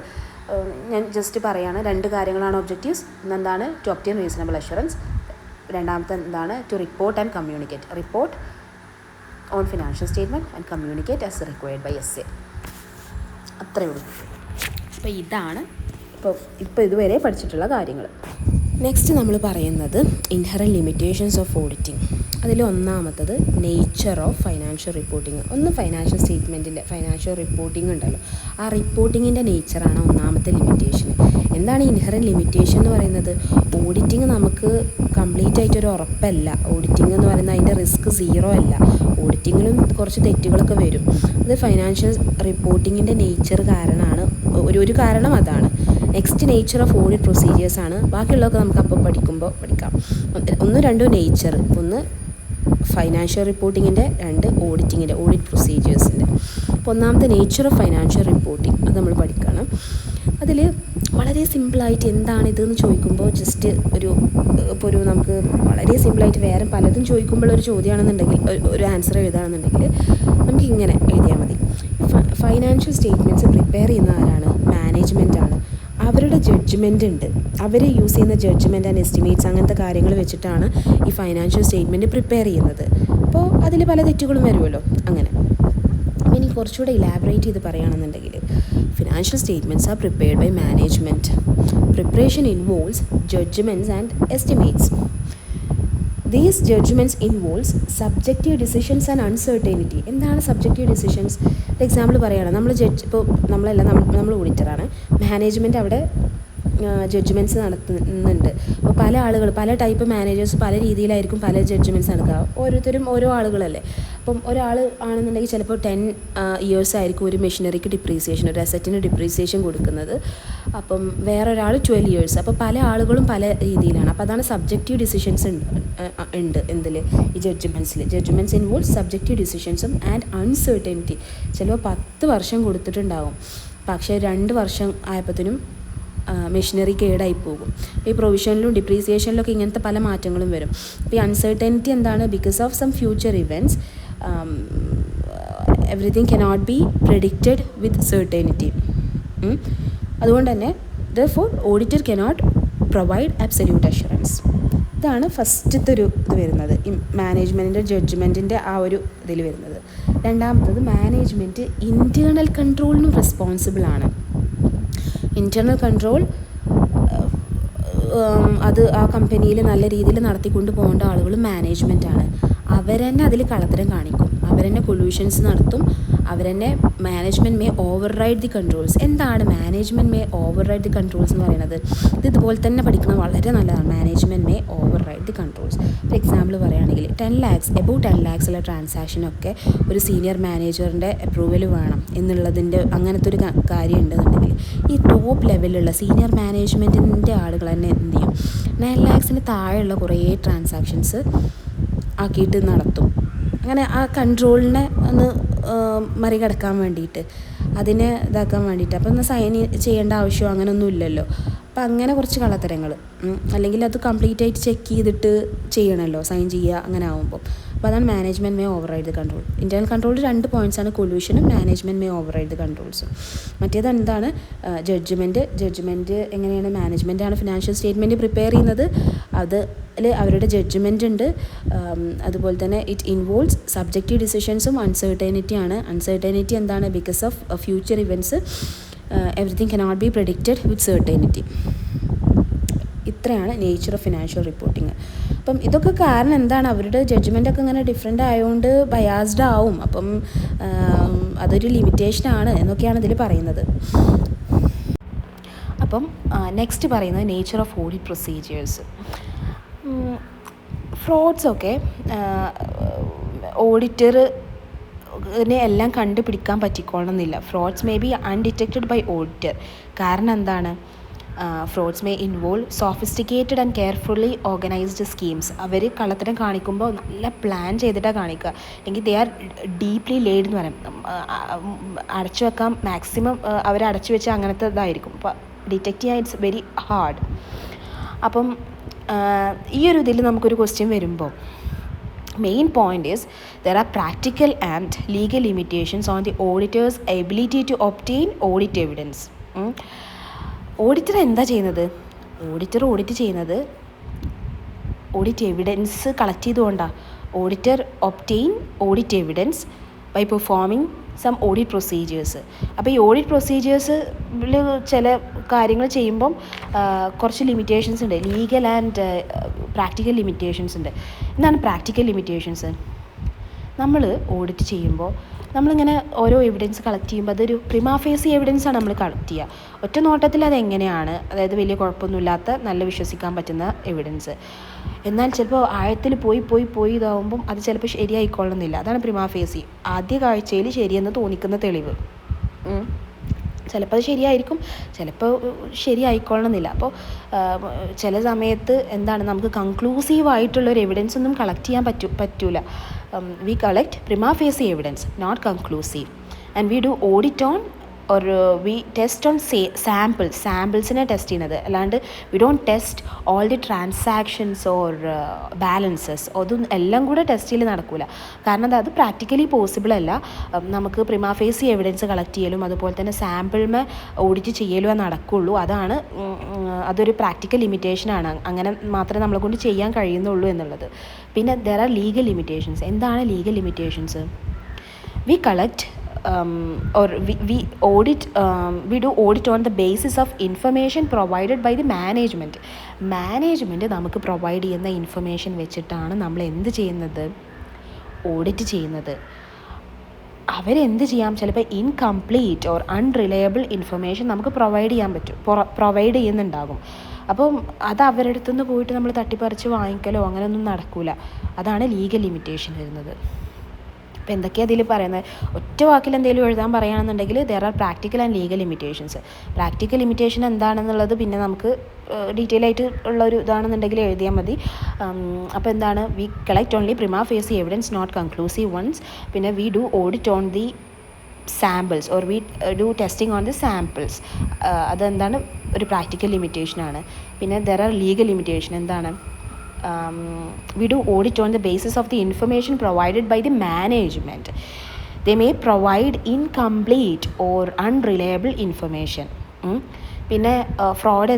ഞാൻ ജസ്റ്റ് പറയുകയാണ്. 2 കാര്യങ്ങളാണ് ഒബ്ജക്റ്റീവ്സ്. എന്താണ്? To obtain reasonable assurance. രണ്ടാമത്തെ എന്താണ്? To report and communicate. Report on financial statement and communicate as required by SA. അത്രയേ ഉള്ളൂ. അപ്പോൾ ഇതാണ് ഇപ്പോൾ ഇതുവരെ പഠിച്ചിട്ടുള്ള കാര്യങ്ങൾ. നെക്സ്റ്റ് നമ്മൾ പറയുന്നത് ഇൻഹറൻറ്റ് ലിമിറ്റേഷൻസ് ഓഫ് ഓഡിറ്റിംഗ്. അതിൽ ഒന്നാമത്തത് nature of financial reporting. Financial സ്റ്റേറ്റ്മെൻറ്റിൻ്റെ ഫൈനാൻഷ്യൽ റിപ്പോർട്ടിംഗ് ഉണ്ടല്ലോ, ആ റിപ്പോർട്ടിങ്ങിൻ്റെ നേച്ചറാണ് ഒന്നാമത്തെ ലിമിറ്റേഷൻ. എന്താണ് ഇൻഹറൻറ്റ് ലിമിറ്റേഷൻ എന്ന് പറയുന്നത്? ഓഡിറ്റിംഗ് നമുക്ക് കംപ്ലീറ്റ് ആയിട്ടൊരു ഉറപ്പല്ല. ഓഡിറ്റിംഗ് എന്ന് പറയുന്നത് അതിൻ്റെ റിസ്ക് 0 അല്ല. ഓഡിറ്റിങ്ങിലും കുറച്ച് തെറ്റുകളൊക്കെ വരും. അത് ഫൈനാൻഷ്യൽ റിപ്പോർട്ടിങ്ങിൻ്റെ നേച്ചർ കാരണമാണ്. ഒരു കാരണം അതാണ്. നെക്സ്റ്റ് നേച്ചർ ഓഫ് ഓഡിറ്റ് പ്രൊസീജിയേഴ്സാണ്. ബാക്കിയുള്ളതൊക്കെ നമുക്ക് അപ്പോൾ പഠിക്കാം. 1-2 നേച്ചർ, ഒന്ന് ഫൈനാൻഷ്യൽ റിപ്പോർട്ടിങ്ങിൻ്റെ, 2 ഓഡിറ്റിങ്ങിൻ്റെ, ഓഡിറ്റ് പ്രൊസീജിയേഴ്സിൻ്റെ. അപ്പോൾ ഒന്നാമത്തെ നേച്ചർ ഓഫ് ഫൈനാൻഷ്യൽ റിപ്പോർട്ടിംഗ്, അത് നമ്മൾ പഠിക്കണം. അതിൽ വളരെ സിമ്പിളായിട്ട് എന്താണിതെന്ന് ചോദിക്കുമ്പോൾ ജസ്റ്റ് ഇപ്പോൾ നമുക്ക് വളരെ സിമ്പിളായിട്ട് വേറെ പലതും ചോദിക്കുമ്പോൾ ഒരു ചോദ്യമാണെന്നുണ്ടെങ്കിൽ, ഒരു ആൻസർ എഴുതുകയാണെന്നുണ്ടെങ്കിൽ നമുക്ക് ഇങ്ങനെ എഴുതിയാൽ മതി. ഫൈനാൻഷ്യൽ സ്റ്റേറ്റ്മെൻറ്റ്സ് പ്രിപ്പയർ ചെയ്യുന്ന ആരാണ്? മാനേജ്മെൻറ്റാണ്. അവരുടെ ജഡ്ജ്മെൻ്റ് ഉണ്ട്. അവർ യൂസ് ചെയ്യുന്ന ജഡ്ജ്മെൻറ്റ് ആൻഡ് എസ്റ്റിമേറ്റ്സ്, അങ്ങനത്തെ കാര്യങ്ങൾ വെച്ചിട്ടാണ് ഈ ഫൈനാൻഷ്യൽ സ്റ്റേറ്റ്മെൻറ്റ് പ്രിപ്പയർ ചെയ്യുന്നത്. അപ്പോൾ അതിൽ പല തെറ്റുകളും വരുമല്ലോ. അങ്ങനെ ഇനി കുറച്ചുകൂടെ ഇലാബറേറ്റ് ചെയ്ത് പറയുകയാണെന്നുണ്ടെങ്കിൽ, financial statements are prepared by management. Preparation involves judgements and estimates. These judgements involves subjective decisions and uncertainty. എന്താണ് സബ്ജക്റ്റീവ് ഡിസിഷൻസ്? എക്സാമ്പിൾ പറയുകയാണ്, നമ്മൾ ഓഡിറ്ററാണ്, മാനേജ്മെൻറ്റ് അവിടെ ജഡ്ജ്മെൻറ്റ്സ് നടത്തുന്നുണ്ട്. അപ്പോൾ പല ടൈപ്പ് മാനേജേഴ്സ് പല രീതിയിലായിരിക്കും പല ജഡ്ജ്മെൻറ്റ്സ് നടക്കുക. ഓരോരുത്തരും ഓരോ ആളുകളല്ലേ. അപ്പം ഒരാൾ ആണെന്നുണ്ടെങ്കിൽ ചിലപ്പോൾ 10 years ആയിരിക്കും ഒരു മെഷീനറിക്ക് ഡിപ്രീസിയേഷൻ, ഒരു അസറ്റിന് ഡിപ്രീസിയേഷൻ കൊടുക്കുന്നത്. അപ്പം വേറൊരാൾ 12 years. അപ്പോൾ പല ആളുകളും പല രീതിയിലാണ്. അപ്പോൾ അതാണ് സബ്ജക്റ്റീവ് ഡിസിഷൻസ് ഉണ്ട് എന്തിൽ? ഈ ജഡ്ജ്മെൻറ്റ്സ് ഇൻവോൾവ് സബ്ജക്റ്റീവ് ഡിസിഷൻസും ആൻഡ് അൺസർട്ടനിറ്റി. ചിലപ്പോൾ 10 വർഷം കൊടുത്തിട്ടുണ്ടാവും, പക്ഷേ 2 വർഷം ആയപ്പോഴത്തേനും മെഷീനറി കേടായി പോകും. ഈ പ്രൊവിഷനിലും ഡിപ്രീസിയേഷനിലൊക്കെ ഇങ്ങനത്തെ പല മാറ്റങ്ങളും വരും. അപ്പോൾ ഈ അൺസർട്ടനിറ്റി എന്താണ്? Because of some future events everything cannot be predicted with certainty. അതുകൊണ്ട് തന്നെ therefore auditor cannot provide absolute assurance. ഇതാണ് ഫസ്റ്റത്തെ ഇത് വരുന്നത്, ഈ മാനേജ്മെൻറ്റിൻ്റെ ജഡ്ജ്മെൻറ്റിൻ്റെ ആ ഒരു ഇതിൽ വരുന്നത്. രണ്ടാമത്തത്, മാനേജ്മെൻറ്റ് ഇൻറ്റേർണൽ കൺട്രോളിനും റെസ്പോൺസിബിൾ ആണ്. ഇൻറ്റേർണൽ കൺട്രോൾ അത് ആ കമ്പനിയിൽ നല്ല രീതിയിൽ നടത്തിക്കൊണ്ട് പോകേണ്ട ആളുകൾ മാനേജ്മെൻറ്റാണ്. അവരെന്നെ അതിൽ കള്ളത്തരം കാണിക്കും, അവരെന്നെ കൊല്യൂഷൻസ് നടത്തും, അവരെന്നെ management may override the controls. എന്താണ് management may override the controls എന്ന് പറയുന്നത്? ഇത് ഇതുപോലെ തന്നെ പഠിക്കുന്നത് വളരെ നല്ലതാണ്. Management may override the controls. For example പറയുകയാണെങ്കിൽ 10 lakhs എബൌ 10 lakhs ഉള്ള ട്രാൻസാക്ഷനൊക്കെ ഒരു സീനിയർ മാനേജറിൻ്റെ അപ്രൂവൽ വേണം എന്നുള്ളതിൻ്റെ അങ്ങനത്തെ ഒരു കാര്യം ഉണ്ടെന്നുണ്ടെങ്കിൽ ഈ ടോപ്പ് ലെവലിലുള്ള സീനിയർ മാനേജ്മെൻറ്റിൻ്റെ ആളുകൾ തന്നെ എന്ത് ചെയ്യും? 9 lakhsന് താഴെയുള്ള കുറേ ട്രാൻസാക്ഷൻസ് ആക്കിയിട്ട് നടത്തും. അങ്ങനെ ആ കൺട്രോളിനെ ഒന്ന് മറികടക്കാൻ വേണ്ടിയിട്ട്, അതിനെ ഇതാക്കാൻ വേണ്ടിയിട്ട്. അപ്പോൾ ഒന്ന് സൈൻ ചെയ്യേണ്ട ആവശ്യമോ അങ്ങനെയൊന്നും ഇല്ലല്ലോ. അപ്പം അങ്ങനെ കുറച്ച് കള്ളത്തരങ്ങൾ, അല്ലെങ്കിൽ അത് കംപ്ലീറ്റ് ആയിട്ട് ചെക്ക് ചെയ്തിട്ട് ചെയ്യണമല്ലോ, സൈൻ ചെയ്യുക അങ്ങനെ ആകുമ്പോൾ. അപ്പോൾ അതാണ് management may override the control. Internal control 2 പോയിൻറ്റ്സാണ്, കൊല്യൂഷനും management may override the കൺട്രോൾസും. മറ്റേത് എന്താണ്? ജഡ്ജ്മെൻറ്റ് എങ്ങനെയാണ്? മാനേജ്മെൻറ്റാണ് ഫിനാൻഷ്യൽ സ്റ്റേറ്റ്മെൻറ്റ് പ്രിപ്പയർ ചെയ്യുന്നത്. അതിൽ അവരുടെ ജഡ്ജ്മെൻറ്റ് ഉണ്ട്. അതുപോലെ തന്നെ ഇറ്റ് ഇൻവോൾവ്സ് സബ്ജക്റ്റീവ് ഡിസിഷൻസും അൺസർട്ടനിറ്റിയാണ്. അൺസർട്ടനിറ്റി എന്താണ്? Because of future events everything cannot be predicted with certainty. ഇത്രയാണ് നേച്ചർ ഓഫ് ഫിനാൻഷ്യൽ റിപ്പോർട്ടിങ്. അപ്പം ഇതൊക്കെ കാരണം എന്താണ്? അവരുടെ ജഡ്ജ്മെൻറ്റൊക്കെ ഇങ്ങനെ ഡിഫറെൻ്റ് ആയതുകൊണ്ട് ബയാസ്ഡ് ആവും. അപ്പം അതൊരു ലിമിറ്റേഷനാണ് എന്നൊക്കെയാണ് ഇതിൽ പറയുന്നത്. അപ്പം നെക്സ്റ്റ് പറയുന്നത് നേച്ചർ ഓഫ് ഓഡിറ്റ് പ്രൊസീജിയേഴ്സ്. ഫ്രോഡ്സൊക്കെ ഓഡിറ്ററിനെ എല്ലാം കണ്ടുപിടിക്കാൻ പറ്റിക്കോളണമെന്നില്ല. Frauds may be undetected by auditor. കാരണം എന്താണ്? Frauds may involve sophisticated and carefully organised schemes. അവർ കള്ളത്തരം കാണിക്കുമ്പോൾ നല്ല പ്ലാൻ ചെയ്തിട്ടാണ് കാണിക്കുക. അല്ലെങ്കിൽ ദേ ആർ ഡീപ്ലി ലെയ്ഡ് എന്ന് പറയാം. അടച്ചു വെക്കാൻ മാക്സിമം അവർ അടച്ചു വെച്ച അങ്ങനത്തെ ഇതായിരിക്കും. അപ്പോൾ ഡിറ്റക്റ്റ് ചെയ്യാൻ ഇറ്റ്സ് വെരി ഹാർഡ്. അപ്പം ഈ ഒരു ഇതിൽ നമുക്കൊരു ക്വസ്റ്റ്യൻ വരുമ്പോൾ main point is there are practical and legal limitations on the auditor's ability to obtain audit evidence. Auditor എന്താ ചെയ്യുന്നത്? ഓഡിറ്റ് ചെയ്യുന്നത് ഓഡിറ്റ് എവിഡൻസ് കളക്ട് ചെയ്തുകൊണ്ടാണ്. Auditor obtain audit evidence by performing some audit procedures. അപ്പോൾ ഈ audit പ്രൊസീജിയേഴ്സിൽ ചില കാര്യങ്ങൾ ചെയ്യുമ്പം കുറച്ച് ലിമിറ്റേഷൻസ് ഉണ്ട്. ലീഗൽ ആൻഡ് പ്രാക്ടിക്കൽ ലിമിറ്റേഷൻസ് ഉണ്ട്. എന്താണ് പ്രാക്ടിക്കൽ ലിമിറ്റേഷൻസ്? നമ്മൾ ഓഡിറ്റ് ചെയ്യുമ്പോൾ നമ്മളിങ്ങനെ ഓരോ എവിഡൻസ് കളക്ട് ചെയ്യുമ്പോൾ അതൊരു പ്രിമാ ഫേസി എവിഡൻസാണ് നമ്മൾ കളക്ട് ചെയ്യുക. ഒറ്റ നോട്ടത്തിൽ അതെങ്ങനെയാണ്, അതായത് വലിയ കുഴപ്പമൊന്നുമില്ലാത്ത നല്ല വിശ്വസിക്കാൻ പറ്റുന്ന എവിഡൻസ്. എന്നാൽ ചിലപ്പോൾ ആഴത്തിൽ പോയി ഇതാവുമ്പം അത് ചിലപ്പോൾ ശരിയായിക്കൊള്ളുന്നില്ല. അതാണ് പ്രിമാ ഫേസി. ആദ്യ കാഴ്ചയിൽ ശരിയെന്ന് തോന്നിക്കുന്ന തെളിവ്. ചിലപ്പോൾ അത് ശരിയായിരിക്കും, ചിലപ്പോൾ ശരിയായിക്കൊള്ളണമെന്നില്ല. അപ്പോൾ ചില സമയത്ത് എന്താണ്, നമുക്ക് കൺക്ലൂസീവായിട്ടുള്ളൊരു എവിഡൻസ് ഒന്നും കളക്ട് ചെയ്യാൻ പറ്റൂല. We collect prima facie evidence, not conclusive. And we do audit on or we test on സാമ്പിൾസിനെ ടെസ്റ്റ് ചെയ്യുന്നത്. അല്ലാണ്ട് we don't test all the transactions or balances. അതും എല്ലാം കൂടെ ടെസ്റ്റ് ചെയ്യൽ നടക്കില്ല. കാരണം അത് പ്രാക്ടിക്കലി പോസിബിൾ അല്ല. നമുക്ക് പ്രിമാ ഫേസി എവിഡൻസ് കളക്ട് ചെയ്യലും അതുപോലെ തന്നെ സാമ്പിളിനെ ഓഡിറ്റ് ചെയ്യലും നടക്കുള്ളൂ. അതൊരു പ്രാക്ടിക്കൽ ലിമിറ്റേഷനാണ്. അങ്ങനെ മാത്രമേ നമ്മളെ കൊണ്ട് ചെയ്യാൻ കഴിയുന്നുള്ളൂ എന്നുള്ളത്. പിന്നെ ദർ ആർ ലീഗൽ ലിമിറ്റേഷൻസ്. എന്താണ് legal limitations? We collect or we do audit on the basis of information provided by the management. നമുക്ക് പ്രൊവൈഡ് ചെയ്യുന്ന ഇൻഫർമേഷൻ വെച്ചിട്ടാണ് നമ്മൾ എന്ത് ചെയ്യുന്നത്? ഓഡിറ്റ് ചെയ്യുന്നത്. അവരെന്ത് ചെയ്യാം? ചിലപ്പോൾ ഇൻകംപ്ലീറ്റ് ഓർ അൺറിലയബിൾ ഇൻഫർമേഷൻ നമുക്ക് പ്രൊവൈഡ് ചെയ്യുന്നുണ്ടാകും. അപ്പം അത് അവരുടെ അടുത്തുനിന്ന് പോയിട്ട് നമ്മൾ തട്ടിപ്പറിച്ച് വാങ്ങിക്കലോ അങ്ങനെയൊന്നും നടക്കില്ല. അതാണ് ലീഗൽ ലിമിറ്റേഷൻ വരുന്നത്. അപ്പോൾ എന്തൊക്കെയാണ് അതിൽ പറയുന്നത്? ഒറ്റ വാക്കിൽ എന്തെങ്കിലും എഴുതാൻ പറയുകയാണെന്നുണ്ടെങ്കിൽ there are practical and legal limitations. Practical limitation എന്താണെന്നുള്ളത് പിന്നെ നമുക്ക് ഡീറ്റെയിൽ ആയിട്ട് ഉള്ളൊരു ഇതാണെന്നുണ്ടെങ്കിൽ എഴുതിയാൽ മതി. അപ്പോൾ എന്താണ്? We collect only prima facie evidence, not conclusive ones. പിന്നെ we do audit on the samples or we do testing on the samples. അതെന്താണ്? ഒരു പ്രാക്ടിക്കൽ ലിമിറ്റേഷനാണ്. പിന്നെ ദർ ആർ ലീഗൽ ലിമിറ്റേഷൻ. എന്താണ്? We do audit on the basis of the information provided by the management. They may provide incomplete or unreliable information. പിന്നെ fraud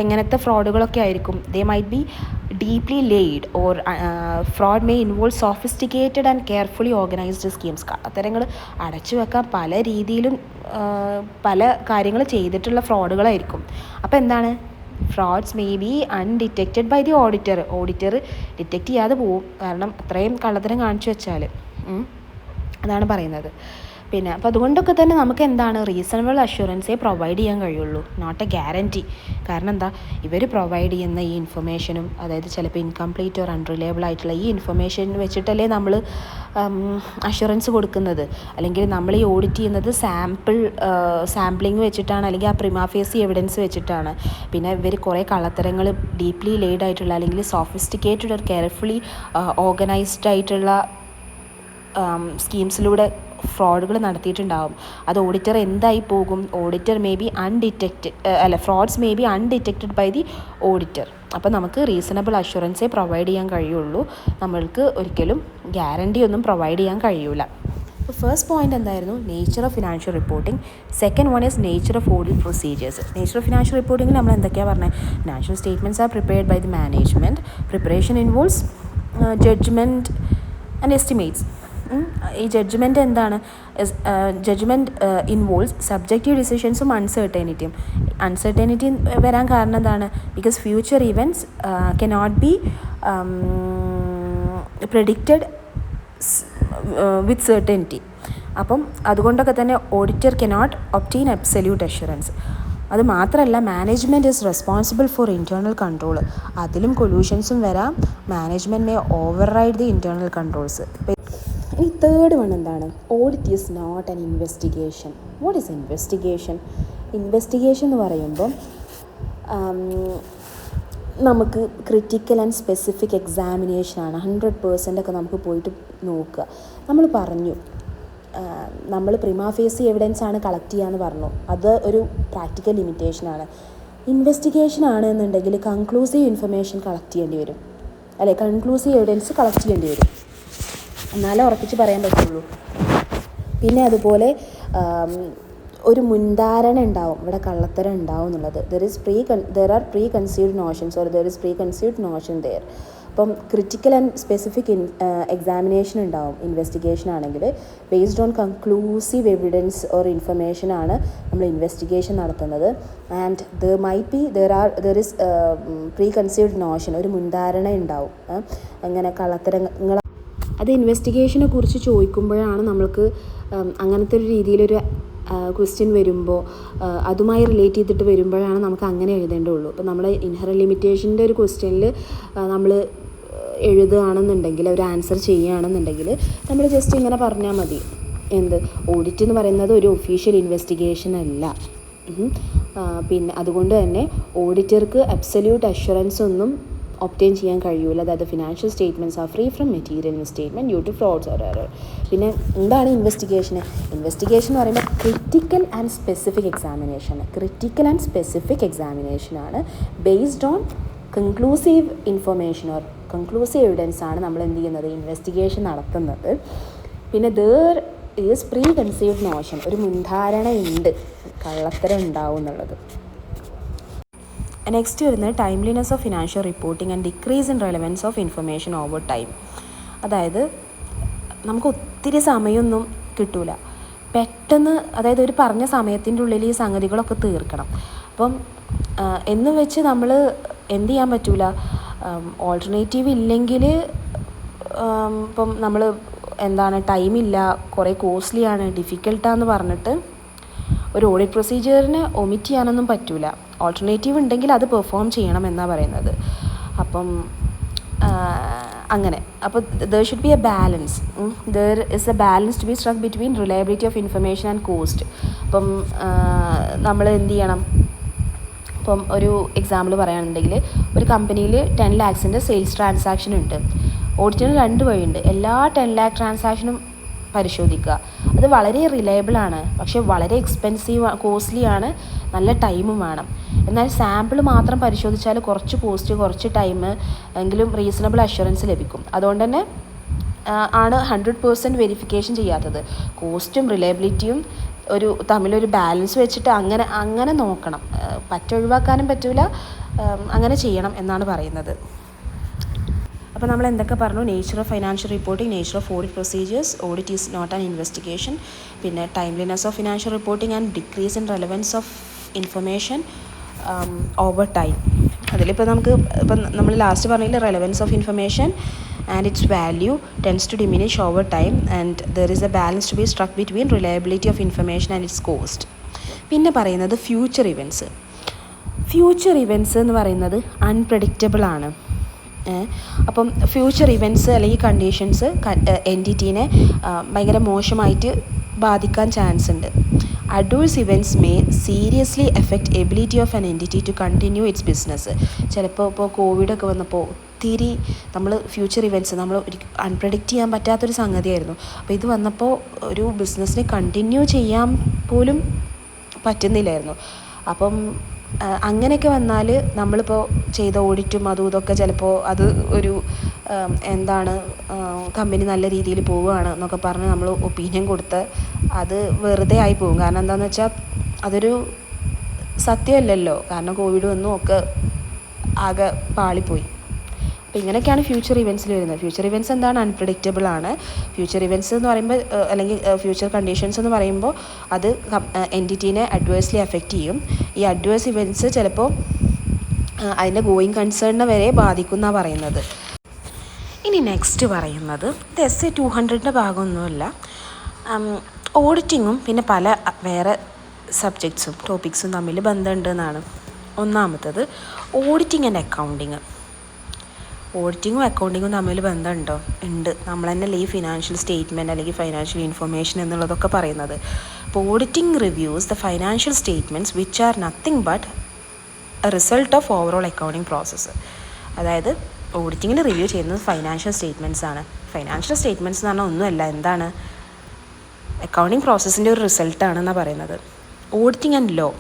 എങ്ങനത്തെ ഫ്രോഡുകളൊക്കെ ആയിരിക്കും? They might be deeply laid or fraud may involve sophisticated and carefully organized schemes. അത്തരങ്ങൾ അടച്ചു വെക്കാൻ പല രീതിയിലും പല കാര്യങ്ങൾ ചെയ്തിട്ടുള്ള ഫ്രോഡുകളായിരിക്കും. അപ്പോൾ എന്താണ്? Frauds may be undetected by the auditor detect ചെയ്യാതെ പോവും. കാരണം അത്രയും കള്ളത്തരം കാണിച്ചു വെച്ചാൽ അതാണ് പറയുന്നത്. പിന്നെ അപ്പോൾ അതുകൊണ്ടൊക്കെ തന്നെ നമുക്ക് എന്താണ് റീസണബിൾ അഷ്വറൻസേ പ്രൊവൈഡ് ചെയ്യാൻ കഴിയുള്ളൂ, നോട്ട് എ ഗ്യാരൻറ്റി. കാരണം എന്താ, ഇവർ പ്രൊവൈഡ് ചെയ്യുന്ന ഈ ഇൻഫർമേഷനും, അതായത് ചിലപ്പോൾ ഇൻകംപ്ലീറ്റ് ഓർ അൺറിലയബിൾ ആയിട്ടുള്ള ഈ ഇൻഫർമേഷൻ വെച്ചിട്ടല്ലേ നമ്മൾ അഷ്വറൻസ് കൊടുക്കുന്നത്. അല്ലെങ്കിൽ നമ്മൾ ഈ ഓഡിറ്റ് ചെയ്യുന്നത് സാമ്പിളിങ് വെച്ചിട്ടാണ്, അല്ലെങ്കിൽ ആ പ്രിമാഫേസി എവിഡൻസ് വെച്ചിട്ടാണ്. പിന്നെ ഇവർ കുറേ കള്ളത്തരങ്ങൾ ഡീപ്ലി ലെയ്ഡ് ആയിട്ടുള്ള, അല്ലെങ്കിൽ സോഫിസ്റ്റിക്കേറ്റഡ് ഓർ കെയർഫുള്ളി ഓർഗനൈസ്ഡ് ആയിട്ടുള്ള സ്കീംസിലൂടെ ഫ്രോഡുകൾ നടത്തിയിട്ടുണ്ടാവും. അത് ഓഡിറ്റർ എന്തായി പോകും, auditor may be frauds may be undetected by the auditor. അപ്പോൾ നമുക്ക് റീസണബിൾ അഷ്വറൻസേ പ്രൊവൈഡ് ചെയ്യാൻ കഴിയുള്ളൂ, നമ്മൾക്ക് ഒരിക്കലും ഗ്യാരണ്ടി ഒന്നും പ്രൊവൈഡ് ചെയ്യാൻ കഴിയില്ല. ഫസ്റ്റ് പോയിന്റ് എന്തായിരുന്നു, nature of financial reporting. Second one is nature of audit procedures. Nature of financial റിപ്പോർട്ടിംഗിൽ നമ്മൾ എന്തൊക്കെയാണ് പറഞ്ഞത്, financial statements are prepared by the management. Preparation involves judgement and estimates. ഈ ജഡ്ജ്മെൻറ്റ് എന്താണ്, ജഡ്ജ്മെൻറ്റ് ഇൻവോൾവ്സ് സബ്ജക്റ്റീവ് ഡിസിഷൻസും uncertainty വരാൻ കാരണം എന്താണ്, because future events cannot be predicted with certainty. അപ്പം അതുകൊണ്ടൊക്കെ തന്നെ auditor cannot obtain absolute assurance. അത് മാത്രമല്ല, management is responsible four internal control. അതിലും കൊലൂഷൻസും വരാം. Management may override the internal controls. ഇനി തേർഡ് വൺ എന്താണ്, audit is not an investigation. What is investigation? Investigation എന്ന് പറയുമ്പം നമുക്ക് ക്രിറ്റിക്കൽ ആൻഡ് സ്പെസിഫിക് എക്സാമിനേഷനാണ്. 100% ഒക്കെ നമുക്ക് പോയിട്ട് നോക്കുക. നമ്മൾ പറഞ്ഞു, നമ്മൾ പ്രിമാഫേസി എവിഡൻസ് ആണ് കളക്ട് ചെയ്യാമെന്ന് പറഞ്ഞു, അത് ഒരു പ്രാക്ടിക്കൽ ലിമിറ്റേഷനാണ്. ഇൻവെസ്റ്റിഗേഷൻ ആണ് എന്നുണ്ടെങ്കിൽ കൺക്ലൂസീവ് ഇൻഫർമേഷൻ കളക്ട് ചെയ്യേണ്ടി വരും, അല്ലെ, കൺക്ലൂസീവ് എവിഡൻസ് കളക്ട് ചെയ്യേണ്ടി വരും, എന്നാലേ ഉറപ്പിച്ച് പറയാൻ പറ്റുള്ളൂ. പിന്നെ അതുപോലെ ഒരു മുൻധാരണ ഉണ്ടാവും, ഇവിടെ കള്ളത്തരം ഉണ്ടാവും എന്നുള്ളത്. There are preconceived notions or there is preconceived notion there. അപ്പം ക്രിറ്റിക്കൽ ആൻഡ് സ്പെസിഫിക് എക്സാമിനേഷൻ ഉണ്ടാവും ഇൻവെസ്റ്റിഗേഷൻ ആണെങ്കിൽ. Based on conclusive evidence or information ആണ് നമ്മൾ ഇൻവെസ്റ്റിഗേഷൻ നടത്തുന്നത്. And there is preconceived notion, ഒരു മുൻധാരണ ഉണ്ടാവും, അങ്ങനെ കള്ളത്തരങ്ങൾ. അത് ഇൻവെസ്റ്റിഗേഷനെ കുറിച്ച് ചോദിക്കുമ്പോഴാണ് നമ്മൾക്ക് അങ്ങനത്തെ ഒരു രീതിയിലൊരു ക്വസ്റ്റ്യൻ വരുമ്പോൾ, അതുമായി റിലേറ്റ് ചെയ്തിട്ട് വരുമ്പോഴാണ് നമുക്ക് അങ്ങനെ എഴുതേണ്ടുള്ളൂ. അപ്പോൾ നമ്മൾ ഇൻഹറൻറ്റ് ലിമിറ്റേഷൻ്റെ ഒരു ക്വസ്റ്റ്യനിൽ നമ്മൾ എഴുതുകയാണെന്നുണ്ടെങ്കിൽ, ഒരു ആൻസർ ചെയ്യുകയാണെന്നുണ്ടെങ്കിൽ നമ്മൾ ജസ്റ്റ് ഇങ്ങനെ പറഞ്ഞാൽ മതി, ഓഡിറ്റ് എന്ന് പറയുന്നത് ഒരു ഒഫീഷ്യൽ ഇൻവെസ്റ്റിഗേഷൻ അല്ല. പിന്നെ അതുകൊണ്ട് തന്നെ ഓഡിറ്റർക്ക് അബ്സല്യൂട്ട് അഷ്വറൻസ് ഒന്നും ഒബ്റ്റെയിൻ ചെയ്യാൻ കഴിയില്ല. അതായത് financial statements are free from material misstatement due to frauds or error. പിന്നെ എന്താണ് ഇൻവെസ്റ്റിഗേഷൻ എന്ന് പറയുമ്പോൾ ക്രിറ്റിക്കൽ ആൻഡ് സ്പെസിഫിക് എക്സാമിനേഷനാണ് based on conclusive information or conclusive evidence ആണ് നമ്മൾ എന്ത് ചെയ്യുന്നത്, ഇൻവെസ്റ്റിഗേഷൻ നടത്തുന്നത്. പിന്നെ there is preconceived notion, ഒരു മുൻധാരണ ഉണ്ട് കള്ളത്തരം ഉണ്ടാവും എന്നുള്ളത്. നെക്സ്റ്റ് വരുന്നത് timeliness of financial reporting and decrease in relevance of information over time. അതായത് നമുക്ക് ഒത്തിരി സമയമൊന്നും കിട്ടൂല, പെട്ടെന്ന്, അതായത് ഒരു പറഞ്ഞ സമയത്തിൻ്റെ ഉള്ളിൽ ഈ സംഗതികളൊക്കെ തീർക്കണം. അപ്പം എന്ന് വെച്ച് നമ്മൾ എന്ത് ചെയ്യാൻ പറ്റൂല, ഓൾട്ടർനേറ്റീവ് ഇല്ലെങ്കിൽ ഇപ്പം നമ്മൾ ടൈമില്ല, കുറേ കോസ്റ്റ്ലിയാണ്, ഡിഫിക്കൽട്ടാന്ന് പറഞ്ഞിട്ട് ഒരു ഓഡിറ്റ് പ്രൊസീജിയറിനെ ഒമിറ്റ് ചെയ്യാനൊന്നും പറ്റൂല. ഓൾട്ടർനേറ്റീവ് ഉണ്ടെങ്കിൽ അത് പെർഫോം ചെയ്യണം എന്നാണ് പറയുന്നത്. അപ്പം അങ്ങനെ, അപ്പോൾ there should be a balance. There is a balance to be struck between reliability of information and cost. അപ്പം നമ്മൾ എന്ത് ചെയ്യണം, ഇപ്പം ഒരു എക്സാമ്പിൾ പറയുകയാണെന്നുണ്ടെങ്കിൽ ഒരു കമ്പനിയിൽ 10 lakhs സെയിൽസ് ട്രാൻസാക്ഷൻ ഉണ്ട്. ഓഡിറ്റിന് 2 വഴിയുണ്ട്. എല്ലാ 10 lakh ട്രാൻസാക്ഷനും പരിശോധിക്കുക. അത് വളരെ റിലയബിളാണ്, പക്ഷേ വളരെ കോസ്റ്റ്ലിയാണ്, നല്ല ടൈമും വേണം. എന്നാൽ സാമ്പിൾ മാത്രം പരിശോധിച്ചാൽ കുറച്ച് കോസ്റ്റ്, കുറച്ച് ടൈം എങ്കിലും റീസണബിൾ അഷ്വറൻസ് ലഭിക്കും. അതുകൊണ്ട് തന്നെ ആണ് 100% വെരിഫിക്കേഷൻ ചെയ്യാത്തത്. കോസ്റ്റും റിലയബിലിറ്റിയും തമ്മിലൊരു ബാലൻസ് വെച്ചിട്ട് അങ്ങനെ നോക്കണം. ഒഴിവാക്കാനും പറ്റില്ല, അങ്ങനെ ചെയ്യണം എന്നാണ് പറയുന്നത്. അപ്പോൾ നമ്മൾ എന്തൊക്കെ പറഞ്ഞു, nature of financial reporting, nature of audit procedures, audit is not an investigation, പിന്നെ timeliness of financial reporting and decrease in relevance of information over time. അതിലിപ്പോൾ ഇപ്പം നമ്മൾ ലാസ്റ്റ് പറഞ്ഞില്ല, relevance of information and its value tends to diminish over time, and there is a balance to be struck between reliability of information and its cost. പിന്നെ പറയുന്നത് future events എന്ന് പറയുന്നത് unpredictable ആണ്. അപ്പം ഫ്യൂച്ചർ ഇവൻറ്റ്സ് അല്ലെങ്കിൽ conditions എൻറ്റിറ്റീനെ ഭയങ്കര മോശമായിട്ട് ബാധിക്കാൻ ചാൻസ് ഉണ്ട്. Adverse events may seriously affect ability of an entity to continue its business. ചിലപ്പോൾ കോവിഡൊക്കെ വന്നപ്പോൾ ഒത്തിരി നമ്മൾ ഫ്യൂച്ചർ ഇവൻറ്റ്സ് നമ്മൾ അൺപ്രഡിക്റ്റ് ചെയ്യാൻ പറ്റാത്തൊരു സംഗതിയായിരുന്നു. അപ്പോൾ ഇത് വന്നപ്പോൾ ഒരു ബിസിനസ്സിനെ കണ്ടിന്യൂ ചെയ്യാൻ പോലും പറ്റുന്നില്ലായിരുന്നു. അപ്പം അങ്ങനെയൊക്കെ വന്നാൽ നമ്മളിപ്പോൾ ചെയ്ത ഓഡിറ്റും അതും ഇതൊക്കെ ചിലപ്പോൾ അത് ഒരു കമ്പനി നല്ല രീതിയിൽ പോവുകയാണ് എന്നൊക്കെ പറഞ്ഞ് നമ്മൾ ഒപ്പീനിയൻ കൊടുത്ത് അത് വെറുതെ ആയി പോകും. കാരണം എന്താണെന്ന് വെച്ചാൽ അതൊരു സത്യമല്ലല്ലോ. കാരണം കോവിഡ് വന്നു ഒക്കെ ആകെ പാളിപ്പോയി. അപ്പോൾ ഇങ്ങനെയൊക്കെയാണ് ഫ്യൂച്ചർ ഇവൻറ്റ്സിൽ വരുന്നത്. ഫ്യൂച്ചർ ഇവൻറ്റ്സ് എന്താണ്? അൺപ്രഡിക്റ്റബിൾ ആണ്. ഫ്യൂച്ചർ ഇവൻറ്റ്സ് എന്ന് പറയുമ്പോൾ അല്ലെങ്കിൽ ഫ്യൂച്ചർ കണ്ടീഷൻസ് എന്ന് പറയുമ്പോൾ അത് എൻറ്റിറ്റീനെ അഡ്വേഴ്സ്ലി എഫക്റ്റ് ചെയ്യും. ഈ അഡ്വേഴ്സ് ഇവൻറ്റ്സ് ചിലപ്പോൾ അതിൻ്റെ ഗോയിങ് കൺസേണിനെ വരെ ബാധിക്കുമെന്നാണ് പറയുന്നത്. ഇനി നെക്സ്റ്റ് പറയുന്നത് ഇത് SA 200 ഭാഗമൊന്നുമല്ല. ഓഡിറ്റിങ്ങും പിന്നെ പല വേറെ സബ്ജക്ട്സും ടോപ്പിക്സും തമ്മിൽ ബന്ധമുണ്ട് എന്നാണ്. ഒന്നാമത്തത് ഓഡിറ്റിംഗ് ആൻഡ് അക്കൗണ്ടിങ്. ഓഡിറ്റിങ്ങും അക്കൗണ്ടിങ്ങും തമ്മിൽ ബന്ധമുണ്ടോ? ഉണ്ട്. നമ്മൾ തന്നെയല്ലേ ഈ ഫിനാൻഷ്യൽ സ്റ്റേറ്റ്മെൻറ്റ് അല്ലെങ്കിൽ ഫൈനാൻഷ്യൽ ഇൻഫർമേഷൻ എന്നുള്ളതൊക്കെ പറയുന്നത്. അപ്പോൾ auditing reviews the financial statements which are nothing but A result of overall accounting process. അതായത് ഓഡിറ്റിങ്ങിൽ റിവ്യൂ ചെയ്യുന്നത് ഫൈനാൻഷ്യൽ സ്റ്റേറ്റ്മെൻറ്റ്സ് ആണ്. ഫൈനാൻഷ്യൽ സ്റ്റേറ്റ്മെൻറ്റ്സ് എന്ന് പറഞ്ഞാൽ ഒന്നുമല്ല, എന്താണ്? അക്കൗണ്ടിങ് പ്രോസസ്സിൻ്റെ ഒരു റിസൾട്ടാണെന്നാണ് പറയുന്നത്. ഓഡിറ്റിംഗ് ആൻഡ് ലോ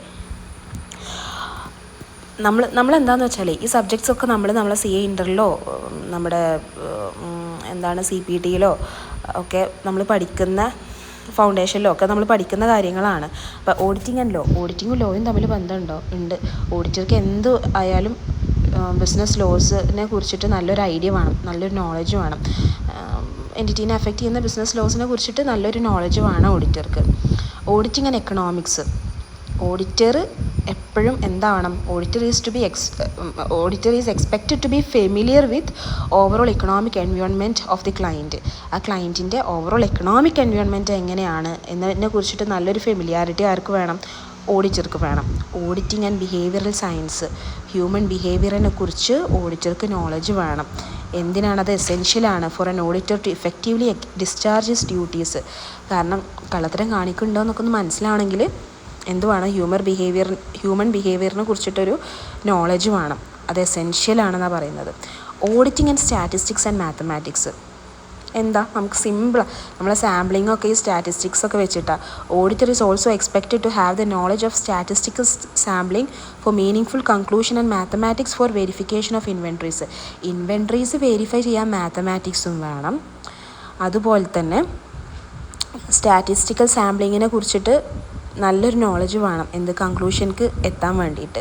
നമ്മളെന്താണെന്ന് വെച്ചാൽ ഈ സബ്ജക്ട്സൊക്കെ നമ്മളെ CA ഇൻ്ററിലോ നമ്മുടെ CPTയിലോ ഒക്കെ നമ്മൾ പഠിക്കുന്ന ഫൗണ്ടേഷനിലോ ഒക്കെ നമ്മൾ പഠിക്കുന്ന കാര്യങ്ങളാണ്. അപ്പോൾ ഓഡിറ്റിംഗ് ആൻഡ് ഓഡിറ്റിങ്ങും ലോയും തമ്മിൽ ബന്ധമുണ്ടോ? ഉണ്ട്. ഓഡിറ്റർക്ക് എന്ത് ആയാലും ബിസിനസ് ലോസിനെ കുറിച്ചിട്ട് നല്ലൊരു ഐഡിയ വേണം, നല്ലൊരു നോളജ് വേണം. എൻറ്റിറ്റീനെ അഫക്റ്റ് ചെയ്യുന്ന ബിസിനസ് ലോസിനെ കുറിച്ചിട്ട് നല്ലൊരു നോളജ് വേണം ഓഡിറ്റർക്ക്. Auditing and economics. ഓഡിറ്റർ എപ്പോഴും എന്താവണം? Auditor is expected to be familiar with overall economic environment of the client. ആ ക്ലയൻറ്റിൻ്റെ ഓവറോൾ എക്കണോമിക് എൻവയോൺമെൻറ്റ് എങ്ങനെയാണ് എന്നതിനെ കുറിച്ചിട്ട് നല്ലൊരു ഫെമിലിയാരിറ്റി ആർക്ക് വേണം? ഓഡിറ്റർക്ക് വേണം. Auditing and behavioural science. Human ബിഹേവിയറിനെ കുറിച്ച് ഓഡിറ്റർക്ക് നോളജ് വേണം. എന്തിനാണത്? എസെൻഷ്യലാണ് for an auditor to effectively discharge his duties. കാരണം കള്ളത്തരം കാണിക്കുന്നുണ്ടോ എന്നൊക്കെ ഒന്ന് മനസ്സിലാവണമെങ്കിൽ എന്തുവേണം? ഹ്യൂമൻ ബിഹേവിയറിനെ കുറിച്ചിട്ടൊരു നോളജ് വേണം. അത് എസെൻഷ്യലാണെന്നാണ് പറയുന്നത്. Auditing and statistics and mathematics. എന്താ? നമുക്ക് സിമ്പിളാണ്. നമ്മളെ സാമ്പിളിങ്ങൊക്കെ ഈ സ്റ്റാറ്റിസ്റ്റിക്സൊക്കെ വെച്ചിട്ടാണ്. Auditor is also expected to have the knowledge of statistical sampling for meaning conclusion and mathematics for verification of inventories verify ചെയ്യാൻ മാത്തമാറ്റിക്സും വേണം. അതുപോലെ തന്നെ സ്റ്റാറ്റിസ്റ്റിക്കൽ സാമ്പിളിങ്ങിനെ കുറിച്ചിട്ട് നല്ലൊരു നോളജ് വേണം കൺക്ലൂഷൻക്ക് എത്താൻ വേണ്ടിയിട്ട്.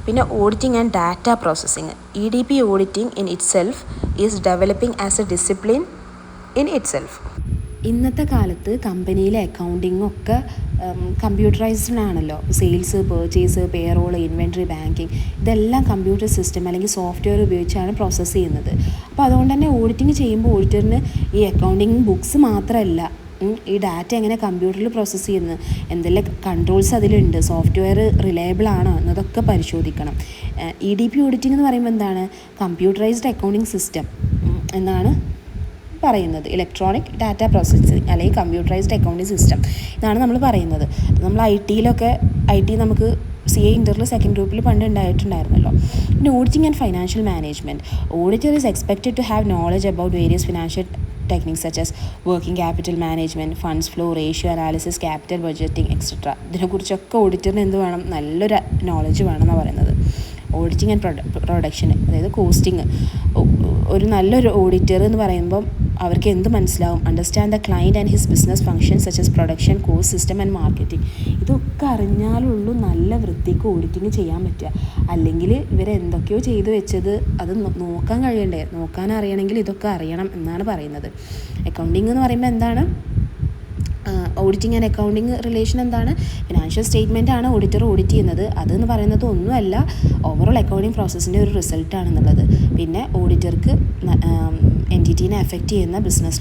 പിന്നെ auditing and data processing. EDP auditing in it self is developing as A discipline in it self. ഇന്നത്തെ കാലത്ത് കമ്പനിയിലെ അക്കൗണ്ടിങ്ങൊക്കെ കമ്പ്യൂട്ടറൈസ്ഡ് ആണല്ലോ. Sales, purchase, payroll, inventory, banking ഇതെല്ലാം കമ്പ്യൂട്ടർ സിസ്റ്റം അല്ലെങ്കിൽ സോഫ്റ്റ്വെയർ ഉപയോഗിച്ചാണ് പ്രോസസ്സ് ചെയ്യുന്നത്. അപ്പോൾ അതുകൊണ്ട് തന്നെ ഓഡിറ്റിംഗ് ചെയ്യുമ്പോൾ ഓഡിറ്ററിന് ഈ അക്കൗണ്ടിങ് ബുക്സ് മാത്രമല്ല, ഈ ഡാറ്റ എങ്ങനെ കമ്പ്യൂട്ടറിൽ പ്രോസസ്സ് ചെയ്യുന്നത്, എന്തെല്ലാം കൺട്രോൾസ് അതിലുണ്ട്, സോഫ്റ്റ്വെയർ റിലയബിൾ ആണോ എന്നതൊക്കെ പരിശോധിക്കണം. EDP ഓഡിറ്റിംഗ് എന്ന് പറയുമ്പോൾ എന്താണ്? കമ്പ്യൂട്ടറൈസ്ഡ് അക്കൗണ്ടിങ് സിസ്റ്റം എന്നാണ് പറയുന്നത്. ഇലക്ട്രോണിക് ഡാറ്റ പ്രോസസ്സിംഗ് അല്ലെങ്കിൽ കമ്പ്യൂട്ടറൈസ്ഡ് അക്കൗണ്ടിങ് സിസ്റ്റം ഇതാണ് നമ്മൾ പറയുന്നത്. നമ്മൾ IT നമുക്ക് CA ഇൻ്ററിൽ സെക്കൻഡ് ഗ്രൂപ്പിൽ പണ്ട് ഉണ്ടായിട്ടുണ്ടായിരുന്നല്ലോ. പിന്നെ auditing and financial management. Auditor is expected to have knowledge about various financial techniques such as working capital management, funds flow, ratio analysis, capital budgeting et cetera. ഇതിനെക്കുറിച്ചൊക്കെ ഓഡിറ്ററിന് എന്ത് വേണം? നല്ലൊരു നോളജ് വേണമെന്നാണ് പറയുന്നത്. ഓഡിറ്റിംഗ് ആൻഡ് പ്രൊഡക്ഷൻ, അതായത് കോസ്റ്റിംഗ്. ഒരു നല്ലൊരു ഓഡിറ്റർ എന്ന് പറയുമ്പം അവർക്ക് എന്ത് മനസ്സിലാവും? Understand the client and his business function such as production, cost, system and marketing. ഇതൊക്കെ അറിഞ്ഞാലുള്ളൂ നല്ല വൃത്തിക്ക് ഓഡിറ്റിംഗ് ചെയ്യാൻ പറ്റുക. അല്ലെങ്കിൽ ഇവരെന്തൊക്കെയോ ചെയ്തു വെച്ചത് അത് നോക്കാൻ കഴിയണ്ടേ? നോക്കാൻ അറിയണമെങ്കിൽ ഇതൊക്കെ അറിയണം എന്നാണ് പറയുന്നത്. അക്കൗണ്ടിങ് എന്ന് പറയുമ്പോൾ എന്താണ്? ഓഡിറ്റിംഗ് ആൻഡ് അക്കൗണ്ടിങ് റിലേഷൻ എന്താണ്? ഫിനാൻഷ്യൽ സ്റ്റേറ്റ്മെൻ്റ് ആണ് ഓഡിറ്റർ ഓഡിറ്റ് ചെയ്യുന്നത്. അതെന്ന് പറയുന്നത് ഒന്നുമല്ല, ഓവറോൾ അക്കൗണ്ടിങ് പ്രോസസ്സിൻ്റെ ഒരു റിസൾട്ടാണെന്നുള്ളത്. പിന്നെ ഓഡിറ്റർക്ക് എൻറ്റിറ്റീനെ എഫക്റ്റ് ചെയ്യുന്ന ബിസിനസ്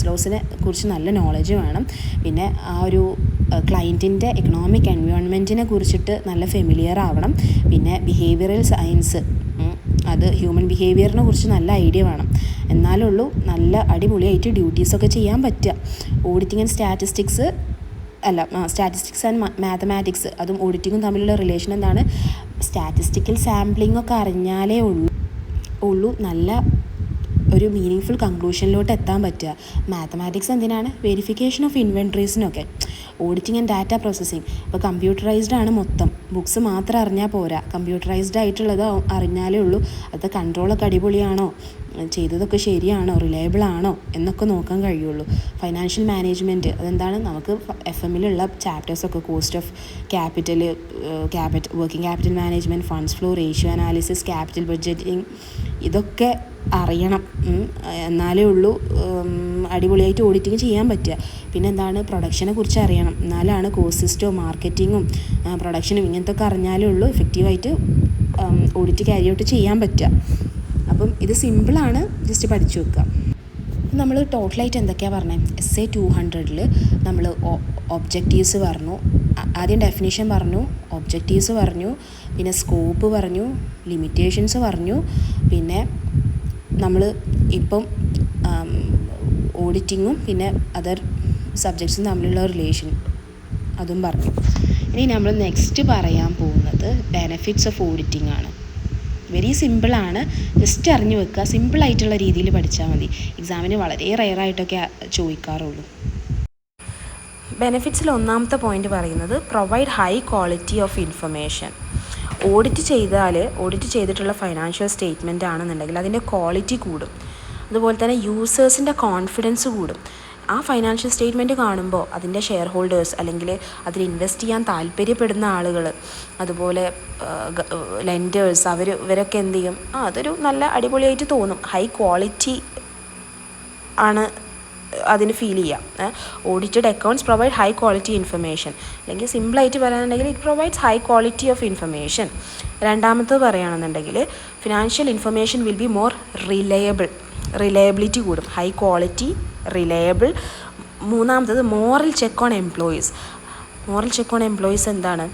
ലോസിനെ കുറിച്ച് നല്ല നോളജ് വേണം. പിന്നെ ആ ഒരു ക്ലയൻറ്റിൻ്റെ എക്കണോമിക് എൻവയോൺമെൻറ്റിനെ കുറിച്ചിട്ട് നല്ല ഫെമിലിയർ ആവണം. പിന്നെ ബിഹേവിയറൽ സയൻസ്, അത് ഹ്യൂമൻ ബിഹേവിയറിനെ കുറിച്ച് നല്ല ഐഡിയ വേണം. എന്നാലുള്ളൂ നല്ല അടിപൊളിയായിട്ട് ഡ്യൂട്ടീസൊക്കെ ചെയ്യാൻ പറ്റുക. Auditing and statistics and mathematics, അതും ഓഡിറ്റിങ്ങും തമ്മിലുള്ള റിലേഷൻ എന്താണ്? സ്റ്റാറ്റിസ്റ്റിക്കൽ സാമ്പിളിംഗ് ഒക്കെ അറിഞ്ഞാലേ ഉള്ളൂ നല്ല ഒരു മീനിങ് കൺക്ലൂഷനിലോട്ട് എത്താൻ പറ്റുക. മാത്തമാറ്റിക്സ് എന്തിനാണ്? വെരിഫിക്കേഷൻ ഓഫ് ഇൻവെൻട്രീസിനൊക്കെ. ഓഡിറ്റിംഗ് ആൻഡ് ഡാറ്റ പ്രോസസ്സിങ്, ഇപ്പോൾ കമ്പ്യൂട്ടറൈസ്ഡ് ആണ് മൊത്തം. ബുക്സ് മാത്രം അറിഞ്ഞാൽ പോരാ, കമ്പ്യൂട്ടറൈസ്ഡ് ആയിട്ടുള്ളത് അറിഞ്ഞാലേ ഉള്ളൂ അത് കൺട്രോളൊക്കെ അടിപൊളിയാണോ, ചെയ്തതൊക്കെ ശരിയാണോ, റിലയബിൾ ആണോ എന്നൊക്കെ നോക്കാൻ കഴിയുള്ളൂ. ഫൈനാൻഷ്യൽ മാനേജ്മെൻറ്റ്, അതെന്താണ്? നമുക്ക് FM-ലുള്ള ചാപ്റ്റേഴ്സൊക്കെ cost of capital, working capital management, funds flow, ratio analysis, capital budgeting, ഇതൊക്കെ അറിയണം. എന്നാലേ ഉള്ളൂ അടിപൊളിയായിട്ട് ഓഡിറ്റിങ് ചെയ്യാൻ പറ്റുക. പിന്നെ എന്താണ്? പ്രൊഡക്ഷനെ കുറിച്ച് അറിയണം. എന്നാലാണ് കോസ്റ്റ് സിസ്റ്റവും മാർക്കറ്റിങ്ങും പ്രൊഡക്ഷനും ഇങ്ങനത്തെ ഒക്കെ അറിഞ്ഞാലേ ഉള്ളൂ എഫക്റ്റീവായിട്ട് ഓഡിറ്റ് ക്യാരി ഔട്ട് ചെയ്യാൻ പറ്റുക. അപ്പം ഇത് സിമ്പിളാണ്, ജസ്റ്റ് പഠിച്ചു വെക്കുക. നമ്മൾ ടോട്ടലായിട്ട് എന്തൊക്കെയാണ് പറഞ്ഞത്? SA 200-ൽ നമ്മൾ ഒബ്ജക്റ്റീവ്സ് പറഞ്ഞു, ആദ്യം ഡെഫിനിഷൻ പറഞ്ഞു, ഒബ്ജക്റ്റീവ്സ് പറഞ്ഞു, പിന്നെ സ്കോപ്പ് പറഞ്ഞു, ലിമിറ്റേഷൻസ് പറഞ്ഞു, പിന്നെ നമ്മൾ ഇപ്പം ഓഡിറ്റിങ്ങും പിന്നെ അതർ സബ്ജക്ട്സും തമ്മിലുള്ള റിലേഷൻ അതും പറഞ്ഞു. ഇനി നമ്മൾ നെക്സ്റ്റ് പറയാൻ പോകുന്നത് ബെനഫിറ്റ്സ് ഓഫ് ഓഡിറ്റിംഗ് ആണ്. വെരി സിമ്പിളാണ്, ജസ്റ്റ് അറിഞ്ഞു വെക്കുക. സിമ്പിളായിട്ടുള്ള രീതിയിൽ പഠിച്ചാൽ മതി. എക്സാമിന് വളരെ റെയറായിട്ടൊക്കെ ചോദിക്കാറുള്ളൂ. ബെനഫിറ്റ്സിൽ ഒന്നാമത്തെ പോയിന്റ് പറയുന്നത് provide high quality of information. Audit ചെയ്തിട്ടുള്ള ഫൈനാൻഷ്യൽ സ്റ്റേറ്റ്മെൻ്റ് ആണെന്നുണ്ടെങ്കിൽ അതിൻ്റെ ക്വാളിറ്റി കൂടും. അതുപോലെ തന്നെ യൂസേഴ്സിൻ്റെ കോൺഫിഡൻസ് കൂടും. ആ ഫൈനാൻഷ്യൽ സ്റ്റേറ്റ്മെൻറ്റ് കാണുമ്പോൾ അതിൻ്റെ ഷെയർ ഹോൾഡേഴ്സ് അല്ലെങ്കിൽ അതിൽ ഇൻവെസ്റ്റ് ചെയ്യാൻ താല്പര്യപ്പെടുന്ന ആളുകൾ, അതുപോലെ ലെൻഡേഴ്സ്, ഇവരൊക്കെ എന്ത് ചെയ്യും? അതൊരു നല്ല അടിപൊളിയായിട്ട് തോന്നും. ഹൈ ക്വാളിറ്റി ആണ് അതിന് ഫീൽ ചെയ്യാം. Audited accounts provide high quality information, അല്ലെങ്കിൽ സിമ്പിളായിട്ട് പറയാനുണ്ടെങ്കിൽ it provides high quality of information. രണ്ടാമത്തത് പറയുകയാണെന്നുണ്ടെങ്കിൽ financial information will be more reliability കൂടും. High quality, reliable. മൂന്നാമത്തത് moral check on employees. Moral check on employees എന്താണ്?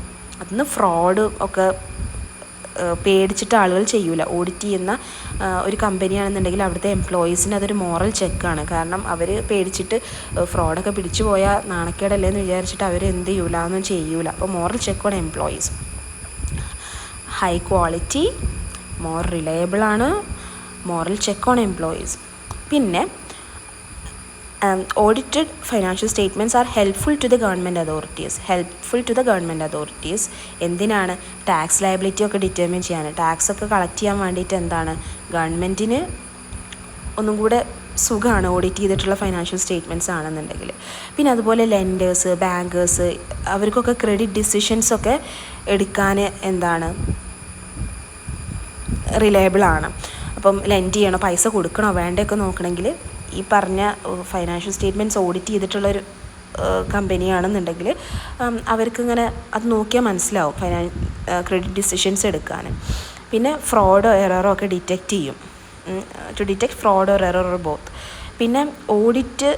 അതിന് ഫ്രോഡ് ഒക്കെ പേടിച്ചിട്ട് ആളുകൾ ചെയ്യൂല. ഓഡിറ്റ് ചെയ്യുന്ന ഒരു കമ്പനിയാണെന്നുണ്ടെങ്കിൽ അവിടുത്തെ എംപ്ലോയീസിന് അതൊരു മോറൽ ചെക്കാണ്. കാരണം അവർ പേടിച്ചിട്ട് ഫ്രോഡൊക്കെ പിടിച്ചു പോയാൽ നാണക്കേടല്ലേ എന്ന് വിചാരിച്ചിട്ട് അവർ എന്ത് ചെയ്യൂല, ഒന്നും ചെയ്യൂല. അപ്പോൾ moral check on employees. High quality, more റിലയബിളാണ്, മോറൽ ചെക്ക് ഓൺ എംപ്ലോയീസ്. പിന്നെ audited financial statements are helpful to the government authorities. എന്തിനാണ്? ടാക്സ് ലയബിലിറ്റി ഒക്കെ ഡിറ്റർമിൻ ചെയ്യാൻ, ടാക്സ് ഒക്കെ കളക്ട് ചെയ്യാൻ വേണ്ടിയിട്ട് എന്താണ് ഗവൺമെൻറ്റിന് ഒന്നും കൂടെ സുഖമാണ് ഓഡിറ്റ് ചെയ്തിട്ടുള്ള ഫൈനാൻഷ്യൽ സ്റ്റേറ്റ്മെൻറ്റ്സ് ആണെന്നുണ്ടെങ്കിൽ. പിന്നെ അതുപോലെ ലെൻഡേഴ്സ്, ബാങ്കേഴ്സ്, അവർക്കൊക്കെ ക്രെഡിറ്റ് ഡിസിഷൻസൊക്കെ എടുക്കാൻ എന്താണ് റിലയബിളാണ്. അപ്പം ലെൻഡ് ചെയ്യണോ, പൈസ കൊടുക്കണോ വേണ്ടയൊക്കെ നോക്കണമെങ്കിൽ ഈ പറഞ്ഞ ഫൈനാൻഷ്യൽ സ്റ്റേറ്റ്മെൻറ്റ്സ് ഓഡിറ്റ് ചെയ്തിട്ടുള്ളൊരു കമ്പനിയാണെന്നുണ്ടെങ്കിൽ അവർക്കിങ്ങനെ അത് നോക്കിയാൽ മനസ്സിലാവും ക്രെഡിറ്റ് ഡിസിഷൻസ് എടുക്കാൻ. പിന്നെ ഫ്രോഡോ എററോ ഒക്കെ ഡിറ്റക്റ്റ് ചെയ്യും, to detect fraud or error or both. പിന്നെ ഓഡിറ്റ്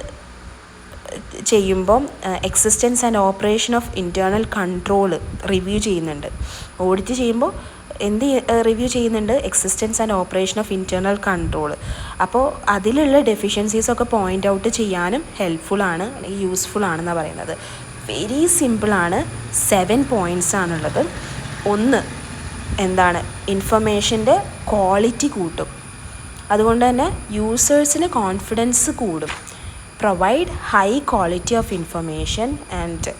ചെയ്യുമ്പം existence and operation of internal control review ചെയ്യുന്നുണ്ട്. ഓഡിറ്റ് ചെയ്യുമ്പോൾ എന്ത് റിവ്യൂ ചെയ്യുന്നുണ്ട്? Existence and operation of internal control. അപ്പോൾ അതിലുള്ള ഡെഫിഷ്യൻസീസൊക്കെ പോയിൻ്റ് ഔട്ട് ചെയ്യാനും ഹെൽപ്ഫുള്ളാണ്, അല്ലെങ്കിൽ യൂസ്ഫുൾ ആണെന്നാണ് പറയുന്നത്. വെരി സിമ്പിളാണ്. 7 പോയിൻറ്റ്സ് ആണുള്ളത്. ഒന്ന് എന്താണ്? ഇൻഫർമേഷൻ്റെ ക്വാളിറ്റി കൂട്ടും, അതുകൊണ്ട് തന്നെ യൂസേഴ്സിന് കോൺഫിഡൻസ് കൂടും. Provide high quality of information and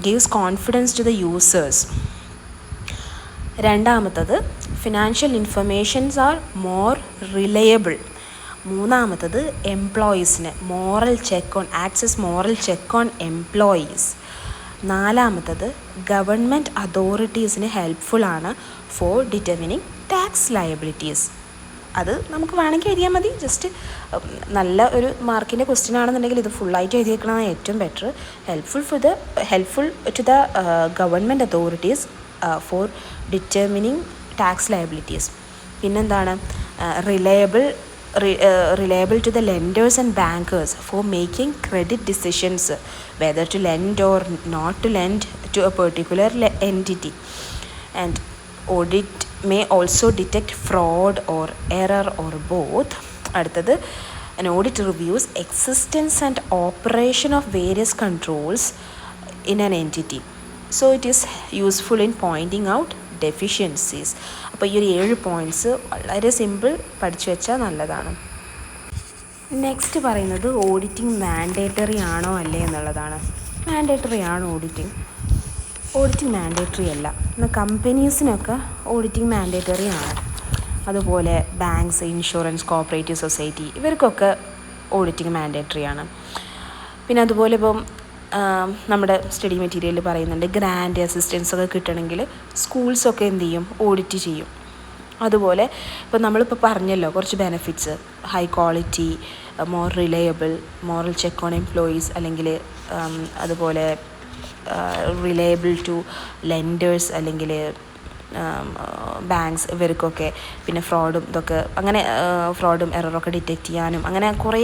gives confidence to the users. രണ്ടാമത്തത് financial informations are more reliable. മൂന്നാമത്തത് എംപ്ലോയീസിന് മോറൽ ചെക്ക് ഓൺ എംപ്ലോയീസ്. നാലാമത്തത് ഗവൺമെൻറ് അതോറിറ്റീസിന് ഹെൽപ്ഫുള്ളാണ് ഫോർ ഡിറ്റർമിനിങ് ടാക്സ് ലയബിലിറ്റീസ്. അത് നമുക്ക് വേണമെങ്കിൽ എഴുതിയാൽ മതി. ജസ്റ്റ് നല്ല ഒരു മാർക്കിൻ്റെ ക്വസ്റ്റ്യൻ ആണെന്നുണ്ടെങ്കിൽ ഇത് ഫുള്ളായിട്ട് എഴുതിയേക്കണതാണ് ഏറ്റവും better. Helpful to the government authorities for determining tax liabilities. പിന്നെന്താണ് reliable to the lenders and bankers for making credit decisions whether to lend or not to lend to a particular entity. And audit may also detect fraud or error or both. അടുത്തത്, an audit reviews existence and operation of various controls in an entity, so it is useful in pointing out deficiencies. അപ്പോൾ ഈ ഒരു 7 points വളരെ simple പഠിച്ചു വെച്ചാൽ നല്ലതാണ്. Next പറയുന്നത് auditing mandatory ആണോ അല്ലേ എന്നുള്ളതാണ്. മാൻഡേറ്ററി ആണ് ഓഡിറ്റിംഗ് മാൻഡേറ്ററി അല്ല. എന്നാൽ കമ്പനീസിനൊക്കെ ഓഡിറ്റിംഗ് മാൻഡേറ്ററി ആണ്. അതുപോലെ ബാങ്ക്സ്, ഇൻഷുറൻസ്, കോപ്പറേറ്റീവ് സൊസൈറ്റി ഇവർക്കൊക്കെ ഓഡിറ്റിംഗ് മാൻഡേറ്ററി ആണ്. പിന്നെ അതുപോലെ ഇപ്പം നമ്മുടെ സ്റ്റഡി മെറ്റീരിയലിൽ പറയുന്നുണ്ട് ഗ്രാൻഡ് അസിസ്റ്റൻസ് ഒക്കെ കിട്ടണമെങ്കിൽ സ്കൂൾസൊക്കെ എന്ത് ചെയ്യും, ഓഡിറ്റ് ചെയ്യും. അതുപോലെ ഇപ്പോൾ നമ്മളിപ്പോൾ പറഞ്ഞല്ലോ കുറച്ച് benefits, high quality, more reliable, moral check on employees, അല്ലെങ്കിൽ അതുപോലെ റിലയബിൾ ടു ലെൻഡേഴ്സ് അല്ലെങ്കിൽ ബാങ്ക്സ് ഇവർക്കൊക്കെ. പിന്നെ ഫ്രോഡും ഇതൊക്കെ, അങ്ങനെ ഫ്രോഡും എററൊക്കെ ഡിറ്റക്റ്റ് ചെയ്യാനും അങ്ങനെ കുറേ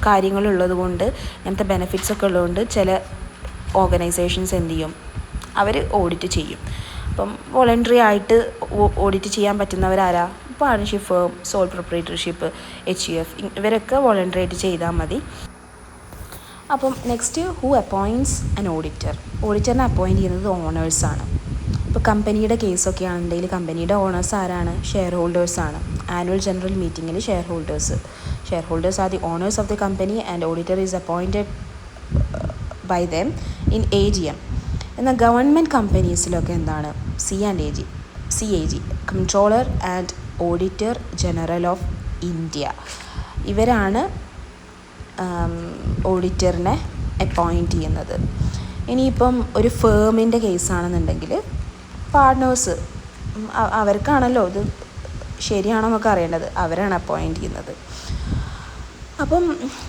കാര്യങ്ങളുള്ളത് കൊണ്ട്, അങ്ങനത്തെ ബെനിഫിറ്റ്സ് ഒക്കെ ഉള്ളതുകൊണ്ട് ചില ഓർഗനൈസേഷൻസ് എന്ത് ചെയ്യും, അവർ ഓഡിറ്റ് ചെയ്യും. അപ്പം വോളണ്ടറി ആയിട്ട് ഓഡിറ്റ് ചെയ്യാൻ പറ്റുന്നവരാരാ? Partnership firm, sole proprietorship, HUF ഇവരൊക്കെ വോളണ്ടറി ആയിട്ട് ചെയ്താൽ മതി. അപ്പം next, who appoints an auditor. ഓഡിറ്ററിനെ അപ്പോയിൻറ്റ് ചെയ്യുന്നത് ഓണേഴ്സാണ്. ഇപ്പോൾ കമ്പനിയുടെ കേസൊക്കെ ആണെന്നുണ്ടെങ്കിൽ കമ്പനിയുടെ ഓണേഴ്സ് ആരാണ്? ഷെയർ ഹോൾഡേഴ്സാണ്. ആനുവൽ ജനറൽ മീറ്റിങ്ങിൽ shareholders are the owners of the company and auditor is appointed by them in AGM. എന്നാൽ ഗവൺമെൻറ് കമ്പനീസിലൊക്കെ എന്താണ്? CAG, controller and auditor general of India. ഇവരാണ് ഓഡിറ്ററിനെ അപ്പോയിൻറ്റ് ചെയ്യുന്നത്. ഇനിയിപ്പം ഒരു ഫേമിൻ്റെ കേസാണെന്നുണ്ടെങ്കിൽ പാർട്ട്നേഴ്സ്, അവർക്കാണല്ലോ ഇത് ശരിയാണോ എന്നൊക്കെ അറിയേണ്ടത്, അവരാണ് അപ്പോയിൻറ്റ് ചെയ്യുന്നത്. അപ്പം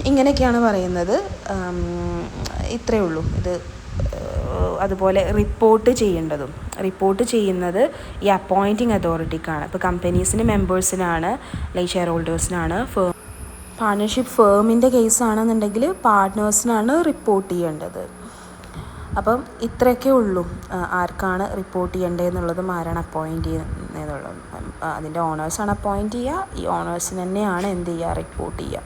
ഇങ്ങനെയൊക്കെയാണ് പറയുന്നത്. ഇത്രയേ ഉള്ളൂ ഇത്. അതുപോലെ റിപ്പോർട്ട് ചെയ്യുന്നത് ഈ അപ്പോയിൻറ്റിങ് അതോറിറ്റിക്കാണ്. ഇപ്പോൾ കമ്പനീസിന് മെമ്പേഴ്സിനാണ്, അല്ലെങ്കിൽ ഷെയർ ഹോൾഡേഴ്സിനാണ്. പാർട്ണർഷിപ്പ് ഫേമിൻ്റെ കേസാണെന്നുണ്ടെങ്കിൽ പാർട്ട്നേഴ്സിനാണ് റിപ്പോർട്ട് ചെയ്യേണ്ടത്. അപ്പം ഇത്രയൊക്കെ ഉള്ളൂ. ആർക്കാണ് റിപ്പോർട്ട് ചെയ്യേണ്ടതെന്നുള്ളതും ആരാണ് അപ്പോയിൻറ്റ് ചെയ്യുന്നതെന്നുള്ളതും. അതിൻ്റെ ഓണേഴ്സാണ് അപ്പോയിൻറ്റ് ചെയ്യുക. ഈ ഓണേഴ്സിന് തന്നെയാണ് എന്ത് ചെയ്യുക, റിപ്പോർട്ട് ചെയ്യുക.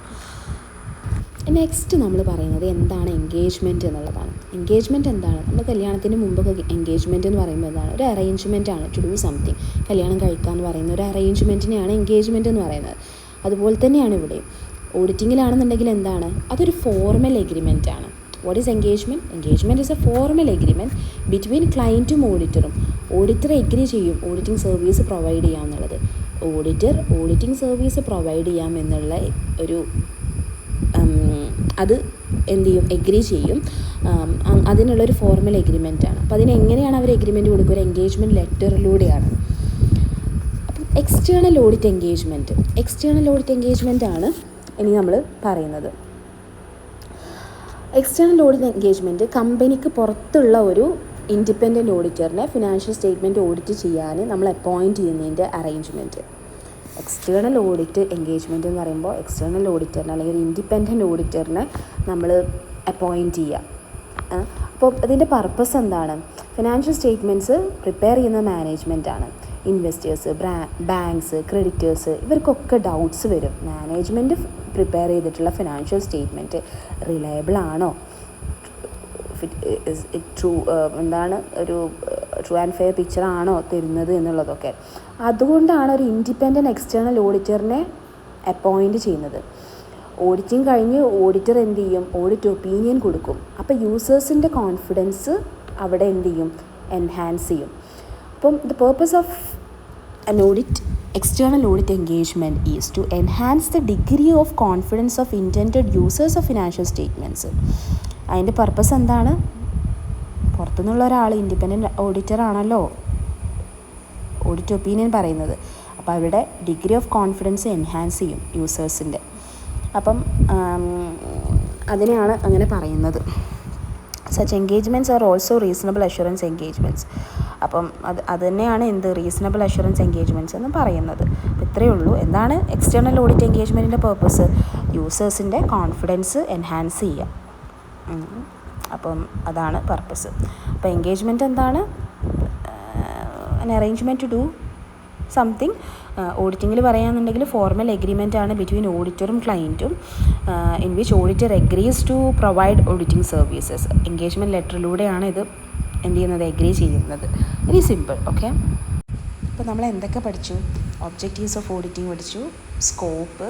നെക്സ്റ്റ് നമ്മൾ പറയുന്നത് എന്താണ് എൻഗേജ്മെൻറ്റ് എന്നുള്ളതാണ്. എൻഗേജ്മെൻറ്റ് എന്താണ്? നമ്മൾ കല്യാണത്തിന് മുമ്പൊക്കെ എൻഗേജ്മെൻറ്റ് എന്ന് പറയുമ്പോൾ എന്താണ്? ഒരു അറേഞ്ച്മെൻ്റ് ആണ്, ടു ഡു സംതിങ്. കല്യാണം കഴിക്കുക എന്ന് പറയുന്ന ഒരു അറേഞ്ച്മെൻറ്റിനെയാണ് എൻഗേജ്മെൻറ്റ് എന്ന് പറയുന്നത്. അതുപോലെ തന്നെയാണ് ഇവിടെ ഓഡിറ്റിങ്ങിലാണെന്നുണ്ടെങ്കിൽ എന്താണ്? അതൊരു ഫോർമൽ എഗ്രിമെൻ്റ് ആണ്. What is engagement? Engagement is a formal agreement between ക്ലയൻറ്റും ഓഡിറ്ററും. ഓഡിറ്റർ എഗ്രി ചെയ്യും ഓഡിറ്റിംഗ് സർവീസ് പ്രൊവൈഡ് ചെയ്യാം എന്നുള്ളത്. ഓഡിറ്റർ ഓഡിറ്റിംഗ് സർവീസ് പ്രൊവൈഡ് ചെയ്യാം എന്നുള്ള ഒരു അത് എന്ത് ചെയ്യും, എഗ്രി ചെയ്യും. അതിനുള്ളൊരു ഫോർമൽ എഗ്രിമെൻ്റാണ്. അപ്പോൾ അതിനെങ്ങനെയാണ് അവർ എഗ്രിമെൻറ്റ് കൊടുക്കുക? ഒരു എൻഗേജ്മെൻറ്റ് ലെറ്ററിലൂടെയാണ്. അപ്പം എക്സ്റ്റേണൽ ഓഡിറ്റ് എൻഗേജ്മെൻ്റ് ആണ് ഇനി നമ്മൾ പറയുന്നത്. എക്സ്റ്റേണൽ ഓഡിറ്റ് എൻഗേജ്മെൻറ്റ് കമ്പനിക്ക് പുറത്തുള്ള ഒരു ഇൻഡിപെൻഡൻറ്റ് ഓഡിറ്ററിനെ ഫിനാൻഷ്യൽ സ്റ്റേറ്റ്മെൻറ്റ് ഓഡിറ്റ് ചെയ്യാൻ നമ്മൾ അപ്പോയിൻറ്റ് ചെയ്യുന്നതിൻ്റെ അറേഞ്ച്മെൻറ്റ്. എക്സ്റ്റേണൽ ഓഡിറ്റ് എൻഗേജ്മെൻറ്റ് എന്ന് പറയുമ്പോൾ എക്സ്റ്റേണൽ ഓഡിറ്ററിനെ അല്ലെങ്കിൽ ഇൻഡിപെൻഡൻറ്റ് ഓഡിറ്ററിനെ നമ്മൾ അപ്പോയിൻറ്റ് ചെയ്യുക. അപ്പോൾ ഇതിൻ്റെ പർപ്പസ് എന്താണ്? ഫിനാൻഷ്യൽ സ്റ്റേറ്റ്മെൻറ്റ്സ് പ്രിപ്പയർ ചെയ്യുന്ന മാനേജ്മെൻറ്റാണ്. ഇൻവെസ്റ്റേഴ്സ്, ബാങ്ക്സ്, ക്രെഡിറ്റേഴ്സ് ഇവർക്കൊക്കെ ഡൗട്ട്സ് വരും. മാനേജ്മെൻറ്റ് പ്രിപ്പയർ ചെയ്തിട്ടുള്ള ഫിനാൻഷ്യൽ സ്റ്റേറ്റ്മെൻറ്റ് റിലയബിൾ ആണോ, എന്താണ് ഒരു ട്രൂ ആൻഡ് ഫെയർ പിക്ചർ ആണോ തരുന്നത് എന്നുള്ളതൊക്കെ. അതുകൊണ്ടാണ് ഒരു ഇൻഡിപെൻഡൻറ്റ് എക്സ്റ്റേണൽ ഓഡിറ്ററിനെ അപ്പോയിൻറ്റ് ചെയ്യുന്നത്. ഓഡിറ്റിംഗ് കഴിഞ്ഞ് ഓഡിറ്റർ എന്ത് ചെയ്യും? ഓഡിറ്റ് ഒപ്പീനിയൻ കൊടുക്കും. അപ്പോൾ യൂസേഴ്സിൻ്റെ കോൺഫിഡൻസ് അവിടെ എന്ത് ചെയ്യും? എൻഹാൻസ് ചെയ്യും. അപ്പം the purpose of an external audit engagement is to enhance the degree of confidence of intended users of financial statements. അതിൻ്റെ പർപ്പസ് എന്താണ്? പുറത്തുനിന്നുള്ള ഒരാൾ ഇൻഡിപെൻഡൻറ്റ് ഓഡിറ്റർ ആണല്ലോ ഓഡിറ്റ് ഒപ്പീനിയൻ പറയുന്നത്. അപ്പോൾ അവിടെ ഡിഗ്രി ഓഫ് കോൺഫിഡൻസ് എൻഹാൻസ് ചെയ്യും യൂസേഴ്സിൻ്റെ. അപ്പം അതിനെയാണ് അങ്ങനെ പറയുന്നത്. Such engagements are also reasonable assurance engagements. അപ്പം അത് തന്നെയാണ് എന്ത് റീസണബിൾ അഷുറൻസ് എൻഗേജ്മെൻറ്റ്സ് എന്ന് പറയുന്നത്. അപ്പോൾ ഇത്രയേ ഉള്ളൂ. എന്താണ് എക്സ്റ്റേണൽ ഓഡിറ്റ് എൻഗേജ്മെൻറ്റിൻ്റെ പർപ്പസ്? യൂസേഴ്സിൻ്റെ കോൺഫിഡൻസ് എൻഹാൻസ് ചെയ്യുക. അപ്പം അതാണ് പർപ്പസ്. അപ്പോൾ എൻഗേജ്മെൻറ്റ് എന്താണ്? an arrangement to do something. ഓഡിറ്റിങ്ങിൽ പറയുകയാണെന്നുണ്ടെങ്കിൽ ഫോർമൽ എഗ്രിമെൻ്റ് ആണ് ബിറ്റ്വീൻ ഓഡിറ്ററും ക്ലയൻറ്റും, in which auditor agrees to provide auditing services. Engagement ലെറ്ററിലൂടെയാണ് ഇത് എന്ത് ചെയ്യുന്നത്? എഗ്രി ചെയ്യുന്നത്. Very simple. ഓക്കെ. അപ്പോൾ നമ്മൾ എന്തൊക്കെ പഠിച്ചു? ഒബ്ജക്റ്റീവ്സ് ഓഫ് ഓഡിറ്റിംഗ് പഠിച്ചു, സ്കോപ്പ്,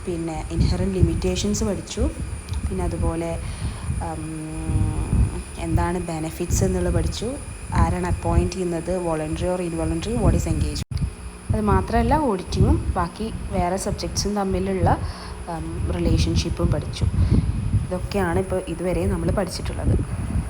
പിന്നെ ഇൻഹെറൻറ്റ് ലിമിറ്റേഷൻസ് പഠിച്ചു, പിന്നെ അതുപോലെ എന്താണ് ബെനഫിറ്റ്സ് എന്നുള്ളത് പഠിച്ചു, ആരാണ് അപ്പോയിൻറ്റ് ചെയ്യുന്നത്, voluntary or involuntary, what is engagement. അത് മാത്രമല്ല ഓഡിറ്റിങ്ങും ബാക്കി വേറെ സബ്ജക്ട്സും തമ്മിലുള്ള റിലേഷൻഷിപ്പും പഠിച്ചു. ഇതൊക്കെയാണ് ഇപ്പോൾ ഇതുവരെ നമ്മൾ പഠിച്ചിട്ടുള്ളത്.